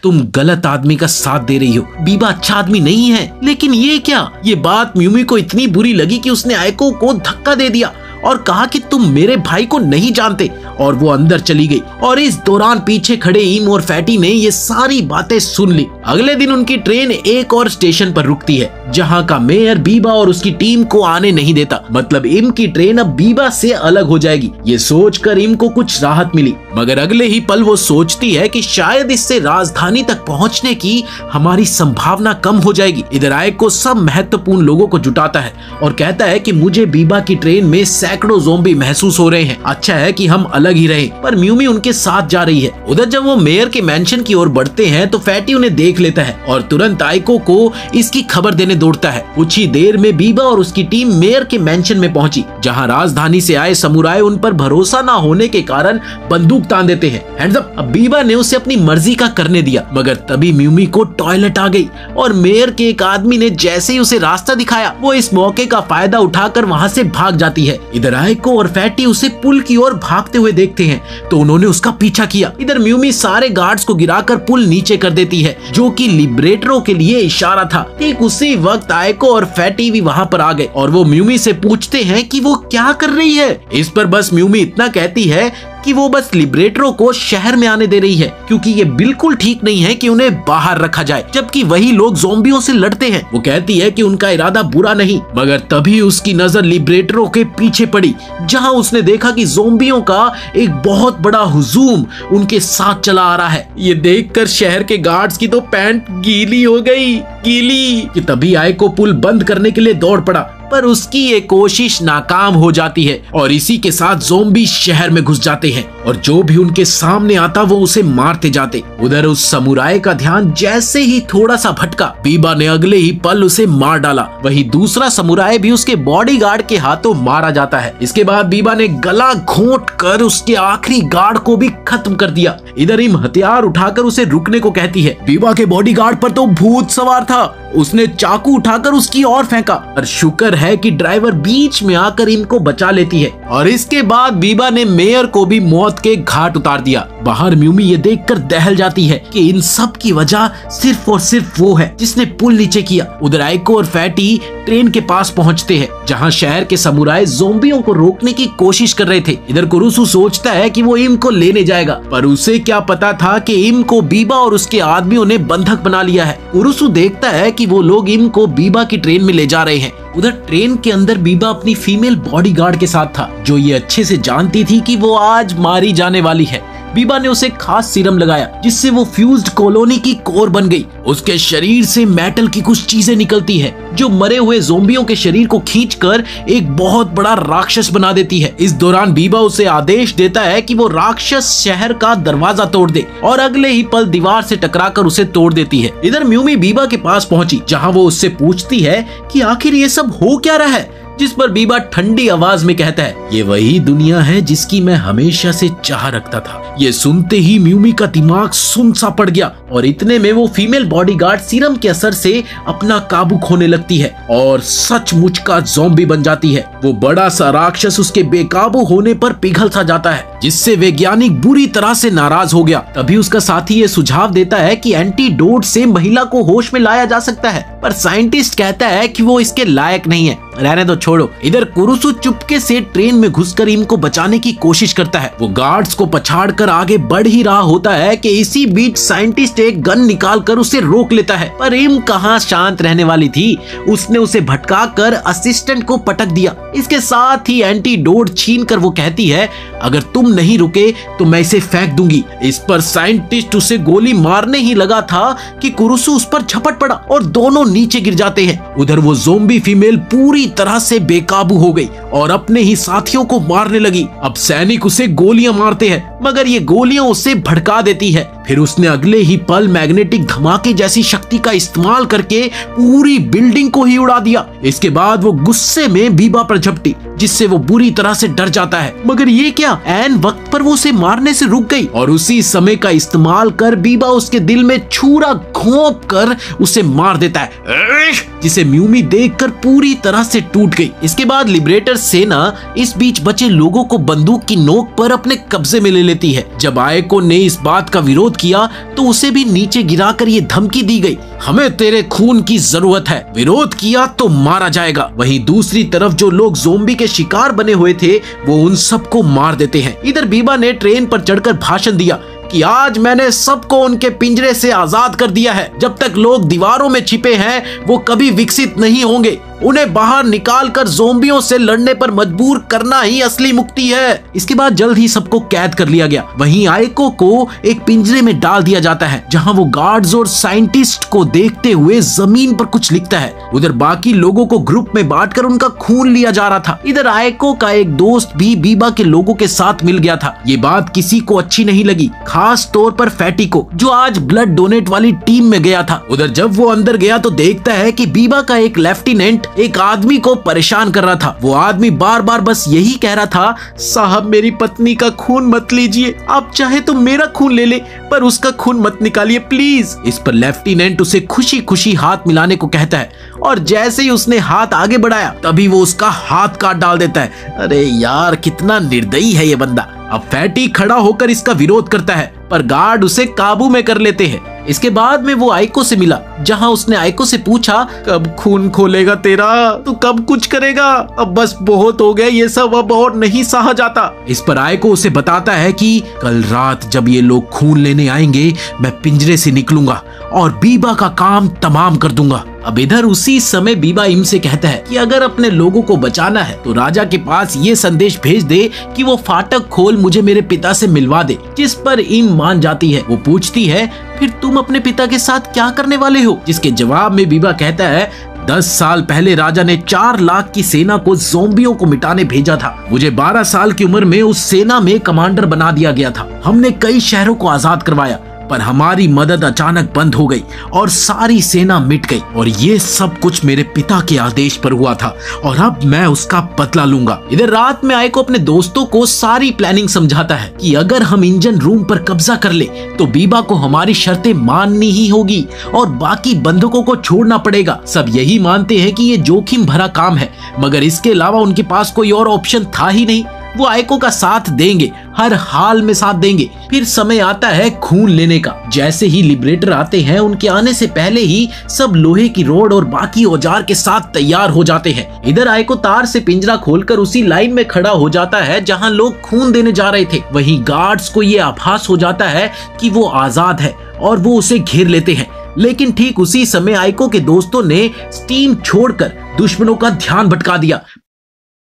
तुम गलत आदमी का साथ दे रही हो, बीबा अच्छा आदमी नहीं है। लेकिन ये क्या? ये बात म्यूमी को इतनी बुरी लगी कि उसने आइको को धक्का दे दिया और कहा कि तुम मेरे भाई को नहीं जानते, और वो अंदर चली गई। और इस दौरान पीछे खड़े इम और फैटी ने ये सारी बातें सुन ली। अगले दिन उनकी ट्रेन एक और स्टेशन पर रुकती है, जहां का मेयर बीबा और उसकी टीम को आने नहीं देता। मतलब इम की ट्रेन अब बीबा से अलग हो जाएगी। ये सोचकर इम को कुछ राहत मिली, मगर अगले ही पल वो सोचती है कि शायद इससे राजधानी तक पहुंचने की हमारी संभावना कम हो जाएगी। इधर आइको सब महत्वपूर्ण लोगों को जुटाता है और कहता है कि मुझे बीबा की ट्रेन में सैकड़ों ज़ोंबी महसूस हो रहे हैं, अच्छा है कि हम अलग ही रहे। पर म्यूमी उनके साथ जा रही है। उधर जब वो मेयर के मेंशन की ओर बढ़ते हैं तो फैटी उन्हें देख लेता है और तुरंत आइको को इसकी खबर देने दौड़ता है। कुछ ही देर में बीबा और उसकी टीम मेयर के मेंशन में पहुंची, जहां राजधानी से आए समुराय उन पर भरोसा न होने के कारण बंदूक तान देते हैं। Hands up. अब बीबा ने उसे अपनी मर्जी का करने दिया, मगर तभी म्यूमी को टॉयलेट आ गई और मेयर के एक आदमी ने जैसे ही उसे रास्ता दिखाया, वो इस मौके का फायदा उठाकर वहां से भाग जाती है। इधर आइको और फैटी उसे पुल की ओर भागते हुए देखते हैं तो उन्होंने उसका पीछा किया। इधर म्यूमी सारे गार्ड्स को गिराकर पुल नीचे कर देती है, जो कि लिबरेटरों के लिए इशारा था। ठीक उसी वक्त आइको और फैटी भी वहां पर आ गए और वो म्यूमी से पूछते हैं कि वो क्या कर रही है। इस पर बस म्यूमी इतना कहती है कि वो बस लिबरेटरों को शहर में आने दे रही है, क्योंकि ये बिल्कुल ठीक नहीं है कि उन्हें बाहर रखा जाए जबकि वही लोग ज़ोंबियों से लड़ते हैं। वो कहती है कि उनका इरादा बुरा नहीं, मगर तभी उसकी नजर लिबरेटरों के पीछे पड़ी, जहां उसने देखा कि ज़ोंबियों का एक बहुत बड़ा हुजूम उनके साथ चला आ रहा है। ये देखकर शहर के गार्ड्स की तो पैंट गीली हो गई, गीली। कि तभी आइको पुल बंद करने के लिए दौड़ पड़ा, पर उसकी ये कोशिश नाकाम हो जाती है और इसी के साथ ज़ोंबी शहर में घुस जाते हैं और जो भी उनके सामने आता वो उसे मारते जाते। उधर उस समुराय का ध्यान जैसे ही थोड़ा सा भटका, बीबा ने अगले ही पल उसे मार डाला। वहीं दूसरा समुराय भी उसके बॉडीगार्ड के हाथों मारा जाता है। इसके बाद बीबा ने गला घोंट कर उसके आखिरी गार्ड को भी खत्म कर दिया। इधर इम हथियार उठाकर उसे रुकने को कहती है। बीबा के बॉडीगार्ड पर तो भूत सवार था उसने चाकू उठाकर उसकी ओर फेंका, पर शुक्र है कि ड्राइवर बीच में आकर इम को बचा लेती है और इसके बाद बीबा ने मेयर को भी मौत के घाट उतार दिया। बाहर म्यूमी ये देखकर दहल जाती है कि इन सब की वजह सिर्फ और सिर्फ वो है जिसने पुल नीचे किया। उधर आइको और फैटी ट्रेन के पास पहुंचते हैं जहां शहर के समुराय ज़ोंबियों को रोकने की कोशिश कर रहे थे। इधर कुरुसु सोचता है कि वो इम को लेने जाएगा, पर उसे क्या पता था कि इम को बीबा और उसके आदमियों ने बंधक बना लिया है। कुरुसु देखता है कि वो लोग इम को बीबा की ट्रेन में ले जा रहे हैं। उधर ट्रेन के अंदर बीबा अपनी फीमेल बॉडीगार्ड के साथ था, जो ये अच्छे से जानती थी कि वो आज मारी जाने वाली है। बीबा ने उसे खास सीरम लगाया जिससे वो फ्यूज्ड कॉलोनी की कोर बन गई। उसके शरीर से मेटल की कुछ चीजें निकलती है जो मरे हुए ज़ोंबियों के शरीर को खींचकर एक बहुत बड़ा राक्षस बना देती है। इस दौरान बीबा उसे आदेश देता है कि वो राक्षस शहर का दरवाजा तोड़ दे और अगले ही पल दीवार से टकराकर उसे तोड़ देती है। इधर म्यूमी बीबा के पास पहुंची जहां वो उससे पूछती है कि आखिर ये सब हो क्या रहा है, जिस पर बीबा ठंडी आवाज में कहता है, ये वही दुनिया है जिसकी मैं हमेशा से चाह रखता था। ये सुनते ही म्यूमी का दिमाग सुन सा पड़ गया और इतने में वो फीमेल बॉडीगार्ड सीरम के असर से अपना काबू खोने लगती है और सचमुच का ज़ॉम्बी बन जाती है। वो बड़ा सा राक्षस उसके बेकाबू होने पर पिघल सा जाता है, जिससे वैज्ञानिक बुरी तरह से नाराज हो गया। तभी उसका साथी ये सुझाव देता है कि एंटीडोट से महिला को होश में लाया जा सकता है, पर साइंटिस्ट कहता है कि वो इसके लायक नहीं है, रहने दो, छोड़ो। इधर कुरुसु चुपके से ट्रेन में घुसकर इम को बचाने की कोशिश करता है। वो गार्ड्स को पछाड़कर आगे बढ़ ही रहा होता है कि इसी बीच साइंटिस्ट एक गन निकालकर उसे रोक लेता है, पर इम कहां शांत रहने वाली थी। उसने उसे भटकाकर असिस्टेंट को पटक दिया। इसके साथ ही एंटीडोट छीनकर वो कहती है, अगर तुम नहीं रुके तो मैं इसे फेंक दूंगी। इस पर साइंटिस्ट उसे गोली मारने ही लगा था कि कुरुसु उस पर झपट पड़ा और दोनों नीचे गिर जाते हैं। उधर वो ज़ॉम्बी फीमेल पूरी तरह से बेकाबू हो गई और अपने ही साथियों को मारने लगी। अब सैनिक उसे गोलियां मारते हैं, मगर ये गोलियां उसे भड़का देती है। फिर उसने अगले ही पल मैग्नेटिक धमाके जैसी शक्ति का इस्तेमाल करके पूरी बिल्डिंग को ही उड़ा दिया। इसके बाद वो गुस्से में बीबा पर झपटी, जिससे वो बुरी तरह से डर जाता है। मगर ये क्या, ऐन वक्त पर वो उसे मारने से रुक गई और उसी समय का इस्तेमाल कर बीबा उसके दिल में छुरा घोंप कर उसे मार देता है, जिसे म्यूमी देखकर पूरी तरह से टूट गई। इसके बाद लिबरेटर सेना इस बीच बचे लोगों को बंदूक की नोक पर अपने कब्जे में ले लेती है। जब आयको ने इस बात का विरोध किया तो उसे भी नीचे गिराकर ये धमकी दी गई, हमें तेरे खून की जरूरत है, विरोध किया तो मारा जाएगा। वहीं दूसरी तरफ जो लोग ज़ॉम्बी के शिकार बने हुए थे वो उन सबको मार देते हैं। इधर बीबा ने ट्रेन पर चढ़कर भाषण दिया कि आज मैंने सबको उनके पिंजरे से आजाद कर दिया है। जब तक लोग दीवारों में छिपे हैं वो कभी विकसित नहीं होंगे। उन्हें बाहर निकालकर ज़ॉम्बियों से लड़ने पर मजबूर करना ही असली मुक्ति है। इसके बाद जल्द ही सबको कैद कर लिया गया। वहीं आयको को एक पिंजरे में डाल दिया जाता है जहां वो गार्ड्स और साइंटिस्ट को देखते हुए जमीन पर कुछ लिखता है। उधर बाकी लोगों को ग्रुप में बांटकर उनका खून लिया जा रहा था। इधर आयको का एक दोस्त भी बीबा के लोगों के साथ मिल गया था। ये बात किसी को अच्छी नहीं लगी, खास तौर पर फैटी को, जो आज ब्लड डोनेट वाली टीम में गया था। उधर जब वो अंदर गया तो देखता है कि बीबा का एक लेफ्टिनेंट एक आदमी को परेशान कर रहा था। वो आदमी बार बार बस यही कह रहा था, साहब मेरी पत्नी का खून मत लीजिए, आप चाहे तो मेरा खून ले ले पर उसका खून मत निकालिए प्लीज। इस पर लेफ्टिनेंट उसे खुशी खुशी हाथ मिलाने को कहता है और जैसे ही उसने हाथ आगे बढ़ाया तभी वो उसका हाथ काट डाल देता है। अरे यार कितना निर्दयी है ये बंदा। अब फैटी खड़ा होकर इसका विरोध करता है पर गार्ड उसे काबू में कर लेते हैं। इसके बाद में वो आयको से मिला जहां उसने आयको से पूछा, कब खून खोलेगा तेरा, तू कब कुछ करेगा, अब बस बहुत हो गया ये सब, अब और नहीं सहा जाता। इस पर आयको उसे बताता है कि कल रात जब ये लोग खून लेने आएंगे मैं पिंजरे से निकलूंगा और बीबा का काम तमाम कर दूंगा। अब इधर उसी समय बीबा इम से कहता है कि अगर अपने लोगों को बचाना है तो राजा के पास ये संदेश भेज दे कि वो फाटक खोल मुझे मेरे पिता से मिलवा दे। जिस पर इम मान जाती है। वो पूछती है, फिर तुम अपने पिता के साथ क्या करने वाले हो? जिसके जवाब में बीबा कहता है, 10 साल पहले राजा ने 4 लाख की सेना को ज़ॉम्बियों को मिटाने भेजा था। मुझे 12 साल की उम्र में उस सेना में कमांडर बना दिया गया था। हमने कई शहरों को आजाद करवाया पर हमारी मदद अचानक बंद हो गई और सारी सेना मिट गई और ये सब कुछ मेरे पिता के आदेश पर हुआ था और अब मैं उसका बदला लूंगा। इधर रात में आयको अपने दोस्तों को सारी प्लानिंग समझाता है कि अगर हम इंजन रूम पर कब्जा कर ले तो बीबा को हमारी शर्तें माननी ही होगी और बाकी बंधकों को छोड़ना पड़ेगा। सब यही मानते हैं कि ये जोखिम भरा काम है, मगर इसके अलावा उनके पास कोई और ऑप्शन था ही नहीं। वो आयको का साथ देंगे, हर हाल में साथ देंगे। फिर समय आता है खून लेने का। जैसे ही लिबरेटर आते हैं, उनके आने से पहले ही सब लोहे की रोड और बाकी औजार के साथ तैयार हो जाते हैं। इधर आयको तार से पिंजरा खोलकर उसी लाइन में खड़ा हो जाता है जहां लोग खून देने जा रहे थे। वहीं गार्ड्स को ये आभास हो जाता है कि वो आजाद है और वो उसे घेर लेते हैं। लेकिन ठीक उसी समय आयको के दोस्तों ने स्टीम छोड़कर दुश्मनों का ध्यान भटका दिया,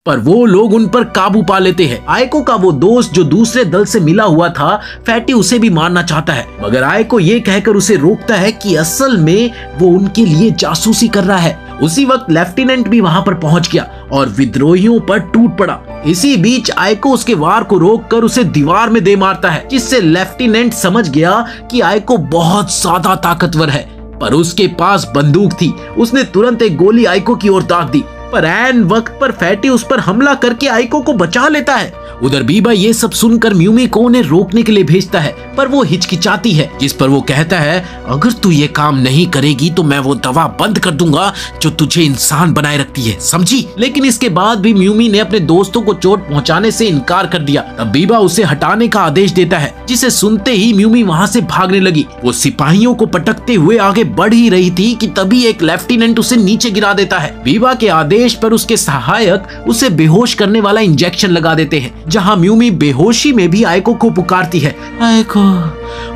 पर वो लोग उन पर काबू पा लेते हैं। आयको का वो दोस्त जो दूसरे दल से मिला हुआ था, फैटी उसे भी मारना चाहता है, मगर आयको ये कहकर उसे रोकता है कि असल में वो उनके लिए जासूसी कर रहा है। उसी वक्त लेफ्टिनेंट भी वहां पर पहुंच गया और विद्रोहियों पर टूट पड़ा। इसी बीच आयको उसके वार को रोककर उसे दीवार में दे मारता है, जिससे लेफ्टिनेंट समझ गया कि आयको बहुत ज्यादा ताकतवर है, पर उसके पास बंदूक थी। उसने तुरंत एक गोली आयको की ओर दाग दी, पर ऐन वक्त पर फैटी उस पर हमला करके आयको को बचा लेता है। उधर बीबा ये सब सुनकर म्यूमी को उन्हें रोकने के लिए भेजता है, पर वो हिचकिचाती है, जिस पर वो कहता है अगर तू ये काम नहीं करेगी तो मैं वो दवा बंद कर दूंगा जो तुझे इंसान बनाए रखती है, समझी। लेकिन इसके बाद भी म्यूमी ने अपने दोस्तों को चोट पहुंचाने से इनकार कर दिया। तब बीबा उसे हटाने का आदेश देता है, जिसे सुनते ही म्यूमी वहां से भागने लगी। वो सिपाहियों को पटकते हुए आगे बढ़ ही रही थी कि तभी एक लेफ्टिनेंट उसे नीचे गिरा देता है। बीबा के आदेश पर उसके सहायक उसे बेहोश करने वाला इंजेक्शन लगा देते हैं, जहां म्यूमी बेहोशी में भी आयको को पुकारती है, आयको।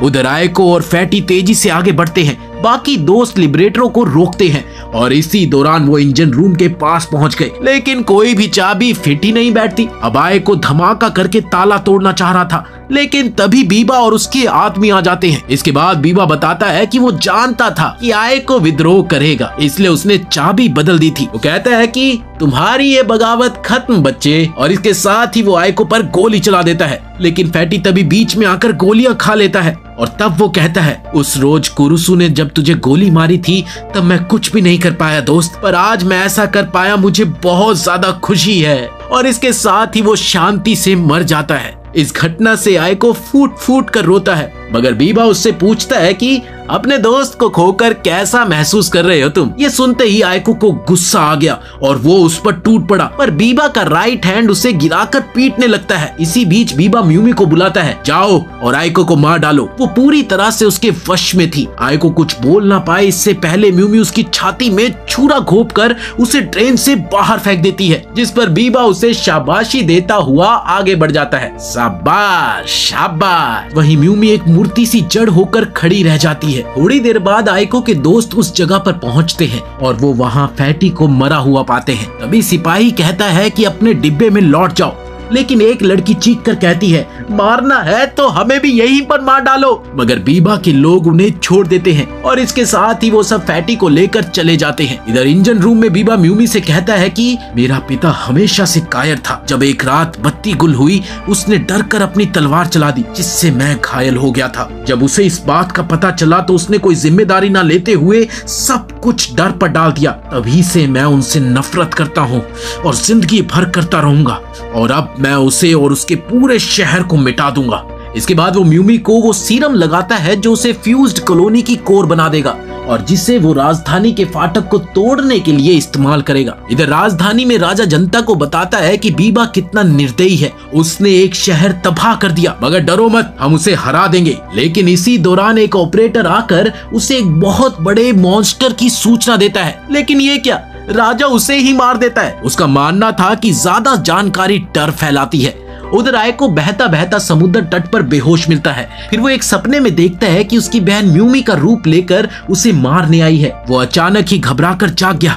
उधर आयको और फैटी तेजी से आगे बढ़ते हैं। बाकी दोस्त लिबरेटरों को रोकते हैं और इसी दौरान वो इंजन रूम के पास पहुंच गए, लेकिन कोई भी चाबी फिट ही नहीं बैठती। अब आयको धमाका करके ताला तोड़ना चाह रहा था, लेकिन तभी बीबा और उसके आदमी आ जाते हैं। इसके बाद बीबा बताता है कि वो जानता था कि आयको विद्रोह करेगा, इसलिए उसने चाबी बदल दी थी। वो कहता है कि तुम्हारी ये बगावत खत्म बच्चे, और इसके साथ ही वो आयको पर गोली चला देता है। लेकिन फैटी तभी बीच में आकर गोलियां खा लेता है और तब वो कहता है, उस रोज कुरुसु ने जब तुझे गोली मारी थी तब मैं कुछ भी नहीं कर पाया दोस्त, पर आज मैं ऐसा कर पाया, मुझे बहुत ज्यादा खुशी है। और इसके साथ ही वो शांति से मर जाता है। इस घटना से आयको फूट फूट कर रोता है, मगर बीबा उससे पूछता है कि अपने दोस्त को खोकर कैसा महसूस कर रहे हो तुम। ये सुनते ही आयको को गुस्सा आ गया और वो उस पर टूट पड़ा, पर बीबा का राइट हैंड उसे गिराकर पीटने लगता है। इसी बीच बीबा म्यूमी को बुलाता है, जाओ और आयको को मार डालो। वो पूरी तरह से उसके वश में थी। आयको कुछ बोल ना पाए इससे पहले म्यूमी उसकी छाती में छुरा घोंप कर उसे ट्रेन से बाहर फेंक देती है, जिस पर बीबा उसे शाबाशी देता हुआ आगे बढ़ जाता है। शाबाश शाबाश। वहीं म्यूमी एक मूर्ति सी जड़ होकर खड़ी रह जाती है। थोड़ी देर बाद आयको के दोस्त उस जगह पर पहुंचते हैं और वो वहां फैटी को मरा हुआ पाते हैं। तभी सिपाही कहता है कि अपने डिब्बे में लौट जाओ, लेकिन एक लड़की चीख कर कहती है, मारना है तो हमें भी यहीं पर मार डालो। मगर बीबा के लोग उन्हें छोड़ देते हैं और इसके साथ ही वो सब फैटी को लेकर चले जाते हैं। इधर इंजन रूम में बीबा म्यूमी से कहता है कि मेरा पिता हमेशा से कायर था। जब एक रात बत्ती गुल हुई, उसने डर कर अपनी तलवार चला दी, जिससे मैं घायल हो गया था। जब उसे इस बात का पता चला तो उसने कोई जिम्मेदारी न लेते हुए सब कुछ डर पर डाल दिया। तभी से मैं उनसे नफरत करता हूँ और जिंदगी भर करता रहूंगा, और अब मैं उसे और उसके पूरे शहर को मिटा दूंगा। इसके बाद वो म्यूमी को वो सीरम लगाता है जो उसे फ्यूज्ड कॉलोनी की कोर बना देगा और जिसे वो राजधानी के फाटक को तोड़ने के लिए इस्तेमाल करेगा। इधर राजधानी में राजा जनता को बताता है कि बीबा कितना निर्दयी है, उसने एक शहर तबाह कर दिया, मगर डरो मत, हम उसे हरा देंगे। लेकिन इसी दौरान एक ऑपरेटर आकर उसे एक बहुत बड़े मॉन्स्टर की सूचना देता है, लेकिन ये क्या, राजा उसे ही मार देता है। उसका मानना था कि ज्यादा जानकारी डर फैलाती है। उधर आयको बहता बहता समुद्र तट पर बेहोश मिलता है। फिर वो एक सपने में देखता है कि उसकी बहन म्यूमी का रूप लेकर उसे मारने आई है। वो अचानक ही घबराकर जाग गया।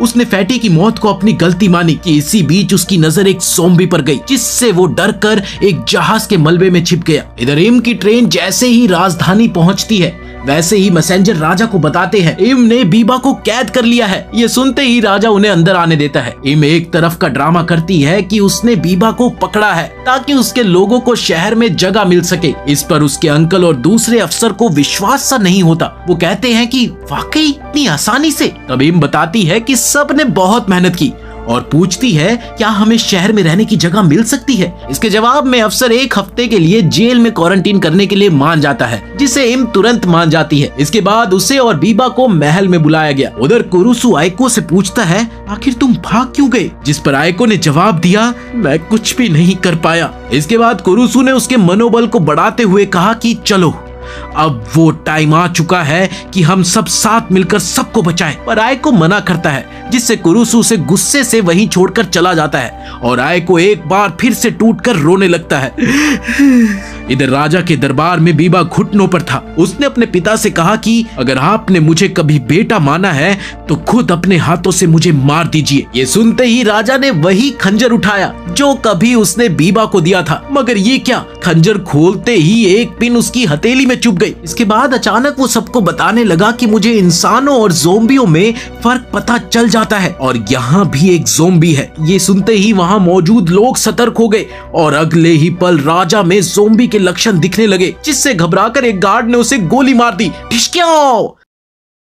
उसने फैटी की मौत को अपनी गलती मानी कि इसी बीच उसकी नजर एक ज़ॉम्बी पर गई, जिससे वो डरकर एक जहाज के मलबे में छिप गया। इधर इम की ट्रेन जैसे ही राजधानी पहुंचती है, वैसे ही मैसेंजर राजा को बताते हैं इम ने बीबा को कैद कर लिया है। ये सुनते ही राजा उन्हें अंदर आने देता है। इम एक तरफ का ड्रामा करती है कि उसने बीबा को पकड़ा है ताकि उसके लोगों को शहर में जगह मिल सके। इस पर उसके अंकल और दूसरे अफसर को विश्वास सा नहीं होता। वो कहते हैं कि वाकई इतनी आसानी से। तब इम बताती है कि सब ने बहुत मेहनत की और पूछती है क्या हमें शहर में रहने की जगह मिल सकती है। इसके जवाब में अफसर 1 हफ्ते के लिए जेल में क्वारंटीन करने के लिए मान जाता है, जिसे इम तुरंत मान जाती है। इसके बाद उसे और बीबा को महल में बुलाया गया। उधर कुरुसु आइको से पूछता है आखिर तुम भाग क्यों गए, जिस पर आइको ने जवाब दिया मैं कुछ भी नहीं कर पाया। इसके बाद कुरुसु ने उसके मनोबल को बढ़ाते हुए कहा कि चलो अब वो टाइम आ चुका है कि हम सब साथ मिलकर सबको बचाएं। पर आइको मना करता है, जिससे कुरुसु उसे गुस्से से वहीं छोड़कर चला जाता है और आइको एक बार फिर से टूटकर रोने लगता है। इधर राजा के दरबार में बीबा घुटनों पर था। उसने अपने पिता से कहा कि अगर आपने मुझे कभी बेटा माना है तो खुद अपने हाथों से मुझे मार दीजिए। ये सुनते ही राजा ने वही खंजर उठाया जो कभी उसने बीबा को दिया था, मगर ये क्या, खंजर खोलते ही एक पिन उसकी हथेली में चुभ गई। इसके बाद अचानक वो सबको बताने लगा कि मुझे इंसानों और ज़ोंबियों में फर्क पता चल जाता है और यहाँ भी एक ज़ोंबी है। ये सुनते ही वहाँ मौजूद लोग सतर्क हो गए और अगले ही पल राजा में ज़ोंबी के लक्षण दिखने लगे, जिससे घबराकर एक गार्ड ने उसे गोली मार दी।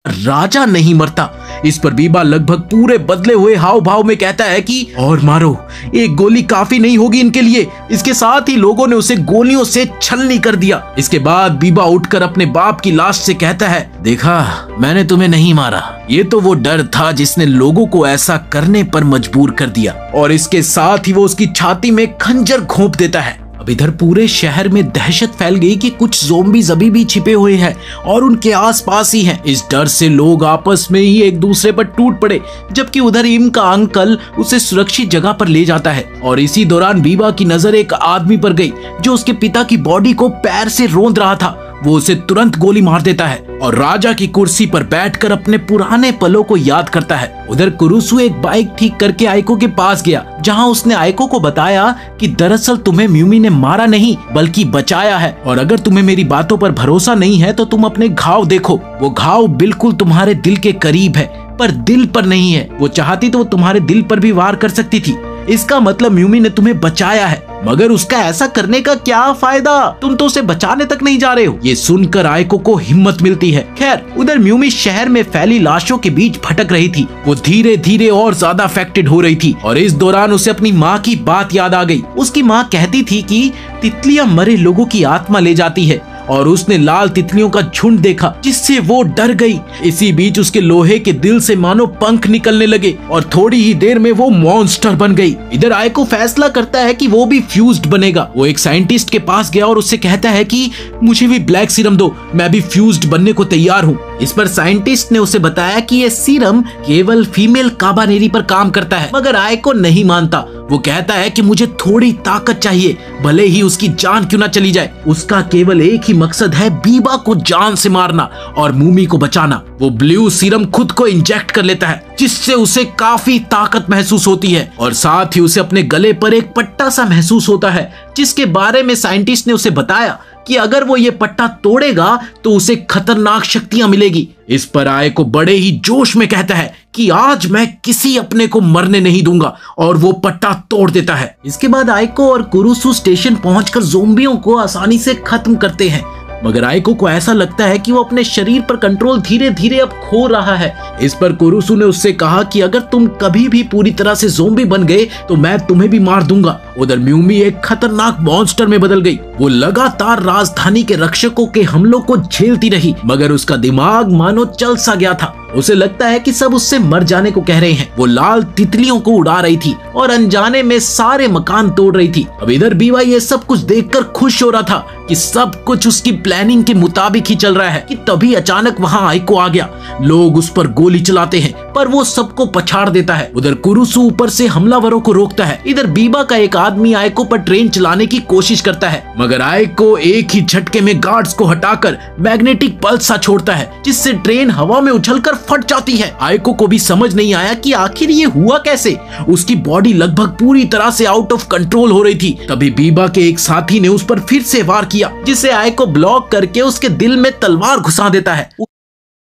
राजा नहीं मरता। इस पर बीबा लगभग पूरे बदले हुए हाव भाव में कहता है कि और मारो, एक गोली काफी नहीं होगी इनके लिए। इसके साथ ही लोगों ने उसे गोलियों से छलनी कर दिया। इसके बाद बीबा उठकर अपने बाप की लाश से कहता है देखा, मैंने तुम्हें नहीं मारा, ये तो वो डर था जिसने लोगों को ऐसा करने पर मजबूर कर दिया। और इसके साथ ही वो उसकी छाती में खंजर घोंप देता है। अब इधर पूरे शहर में दहशत फैल गई कि कुछ ज़ोंबीज़ अभी भी छिपे हुए हैं और उनके आसपास ही हैं। इस डर से लोग आपस में ही एक दूसरे पर टूट पड़े, जबकि उधर इम का अंकल उसे सुरक्षित जगह पर ले जाता है। और इसी दौरान बीबा की नजर एक आदमी पर गई जो उसके पिता की बॉडी को पैर से रौंद रहा था। वो उसे तुरंत गोली मार देता है और राजा की कुर्सी पर बैठकर अपने पुराने पलों को याद करता है। उधर कुरुसु एक बाइक ठीक करके आइको के पास गया, जहां उसने आइको को बताया कि दरअसल तुम्हें म्यूमी ने मारा नहीं बल्कि बचाया है, और अगर तुम्हें मेरी बातों पर भरोसा नहीं है तो तुम अपने घाव देखो। वो घाव बिल्कुल तुम्हारे दिल के करीब है पर दिल पर नहीं है। वो चाहती तो वो तुम्हारे दिल पर भी वार कर सकती थी। इसका मतलब म्यूमी ने तुम्हें बचाया है, मगर उसका ऐसा करने का क्या फायदा, तुम तो उसे बचाने तक नहीं जा रहे हो। ये सुनकर आइको को हिम्मत मिलती है। खैर उधर म्यूमी शहर में फैली लाशों के बीच भटक रही थी। वो धीरे धीरे और ज्यादा अफेक्टेड हो रही थी और इस दौरान उसे अपनी माँ की बात याद आ गई। उसकी माँ कहती थी कि तितलियां मरे लोगों की आत्मा ले जाती है और उसने लाल तितलियों का झुंड देखा, जिससे वो डर गई। इसी बीच उसके लोहे के दिल से मानो पंख निकलने लगे और थोड़ी ही देर में वो मॉन्स्टर बन गई। इधर आइको फैसला करता है कि वो भी फ्यूज्ड बनेगा। वो एक साइंटिस्ट के पास गया और उससे कहता है कि मुझे भी ब्लैक सीरम दो, मैं भी फ्यूज्ड बनने को तैयार हूँ। इस पर साइंटिस्ट ने उसे बताया कि ये सीरम केवल फीमेल काबानेरी पर काम करता है, मगर आइको नहीं मानता। वो कहता है कि मुझे थोड़ी ताकत चाहिए, भले ही उसकी जान क्यों ना चली जाए। उसका केवल एक ही मकसद है बीबा को जान से मारना और मूमी को बचाना। वो ब्लू सीरम खुद को इंजेक्ट कर लेता है, जिससे उसे काफी ताकत महसूस होती है और साथ ही उसे अपने गले पर एक पट्टा सा महसूस होता है, जिसके बारे में साइंटिस्ट ने उसे बताया कि अगर वो ये पट्टा तोड़ेगा तो उसे खतरनाक शक्तियां मिलेगी। इस पर आइको बड़े ही जोश में कहता है कि आज मैं किसी अपने को मरने नहीं दूंगा और वो पट्टा तोड़ देता है। इसके बाद आइको और कुरुसु स्टेशन पहुंचकर ज़ोंबियों को आसानी से खत्म करते हैं, मगर आइको को ऐसा लगता है कि वो अपने शरीर पर कंट्रोल धीरे धीरे अब खो रहा है। इस पर कुरुसु ने उससे कहा कि अगर तुम कभी भी पूरी तरह से ज़ोंबी बन गए तो मैं तुम्हें भी मार दूंगा। उधर म्यूमी एक खतरनाक मॉन्स्टर में बदल गई। वो लगातार राजधानी के रक्षकों के हमलों को झेलती रही, मगर उसका दिमाग मानो चल सा गया था। उसे लगता है कि सब उससे मर जाने को कह रहे हैं। वो लाल तितलियों को उड़ा रही थी और अनजाने में सारे मकान तोड़ रही थी। अब इधर बीवा ये सब कुछ देखकर खुश हो रहा था कि सब कुछ उसकी प्लानिंग के मुताबिक ही चल रहा है कि तभी अचानक वहां आइको आ गया। लोग उस पर गोली चलाते हैं पर वो सबको पछाड़ देता है। उधर कुरुसु ऊपर से हमलावरों को रोकता है। इधर बीबा का एक आदमी आयको पर ट्रेन चलाने की कोशिश करता है, मगर आयको एक ही झटके में गार्ड्स को हटाकर मैग्नेटिक पल्स सा छोड़ता है, जिससे ट्रेन हवा में उछलकर फट जाती है। आयको को भी समझ नहीं आया कि आखिर ये हुआ कैसे। उसकी बॉडी लगभग पूरी तरह से आउट ऑफ कंट्रोल हो रही थी। तभी बीबा के एक साथी ने उस पर फिर से वार किया, जिससे आयको ब्लॉक करके उसके दिल में तलवार घुसा देता है।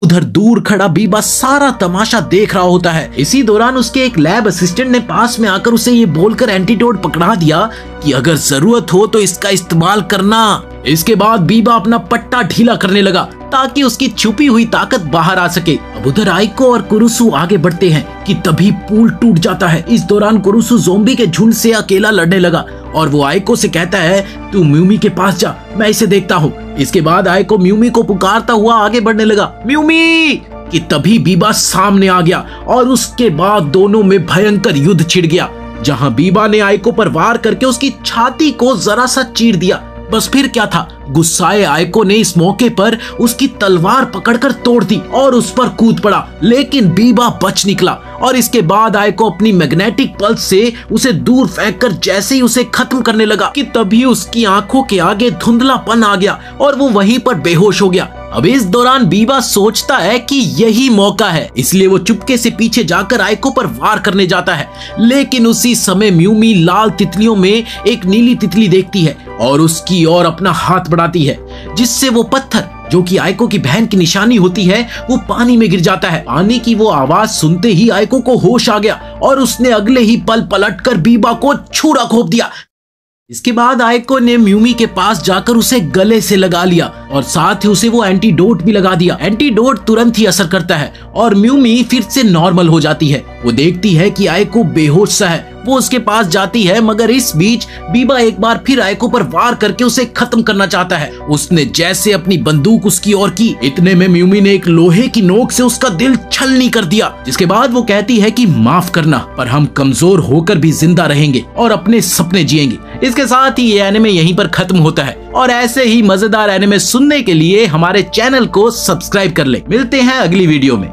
उधर दूर खड़ा बीबा सारा तमाशा देख रहा होता है। इसी दौरान उसके एक लैब असिस्टेंट ने पास में आकर उसे ये बोलकर एंटीडोट पकड़ा दिया कि अगर जरूरत हो तो इसका इस्तेमाल करना। इसके बाद बीबा अपना पट्टा ढीला करने लगा ताकि उसकी छुपी हुई ताकत बाहर आ सके। अब उधर आयको और कुरुसु आगे बढ़ते हैं कि तभी पुल टूट जाता है। इस दौरान कुरुसु ज़ॉम्बी के झुंड से अकेला लड़ने लगा और वो आयको से कहता है, तू म्यूमी के पास जा, मैं इसे देखता हूँ। इसके बाद आयको म्यूमी को पुकारता हुआ आगे बढ़ने लगा, म्यूमी! कि तभी बीबा सामने आ गया और उसके बाद दोनों में भयंकर युद्ध छिड़ गया, जहाँ बीबा ने आयको पर वार करके उसकी छाती को जरा सा चीर दिया। बस फिर क्या था, गुस्साए आयको ने इस मौके पर उसकी तलवार पकड़कर तोड़ दी और उस पर कूद पड़ा, लेकिन बीबा बच निकला। और इसके बाद आयको अपनी मैग्नेटिक पल्स से उसे दूर फेंककर जैसे ही उसे खत्म करने लगा कि तभी उसकी आंखों के आगे धुंधलापन आ गया और वो वहीं पर बेहोश हो गया। अब इस दौरान बीबा सोचता है कि यही मौका है, इसलिए वो चुपके से पीछे जाकर आयको पर वार करने जाता है। लेकिन उसी समय म्यूमी लाल तितलियों में एक नीली तितली देखती है और उसकी ओर अपना हाथ बढ़ाती है, जिससे वो पत्थर जो कि आयको की बहन की निशानी होती है वो पानी में गिर जाता है। पानी की वो आवाज सुनते ही आयको को होश आ गया और उसने अगले ही पल पलटकर बीबा को छुरा घोंप दिया। इसके बाद आयको ने म्यूमी के पास जाकर उसे गले से लगा लिया और साथ ही उसे वो एंटीडोट भी लगा दिया। एंटीडोट तुरंत ही असर करता है और म्यूमी फिर से नॉर्मल हो जाती है। वो देखती है कि आयको बेहोश सा है, वो उसके पास जाती है, मगर इस बीच बीबा एक बार फिर आयको पर वार करके उसे खत्म करना चाहता है। उसने जैसे अपनी बंदूक उसकी ओर की, इतने में म्यूमी ने एक लोहे की नोक से उसका दिल छलनी कर दिया, जिसके बाद वो कहती है कि माफ करना, पर हम कमजोर होकर भी जिंदा रहेंगे और अपने सपने जिएंगे। इसके साथ ही ये एनिमे यहीं पर खत्म होता है और ऐसे ही मजेदार एनिमे सुनने के लिए हमारे चैनल को सब्सक्राइब कर ले। मिलते हैं अगली वीडियो में।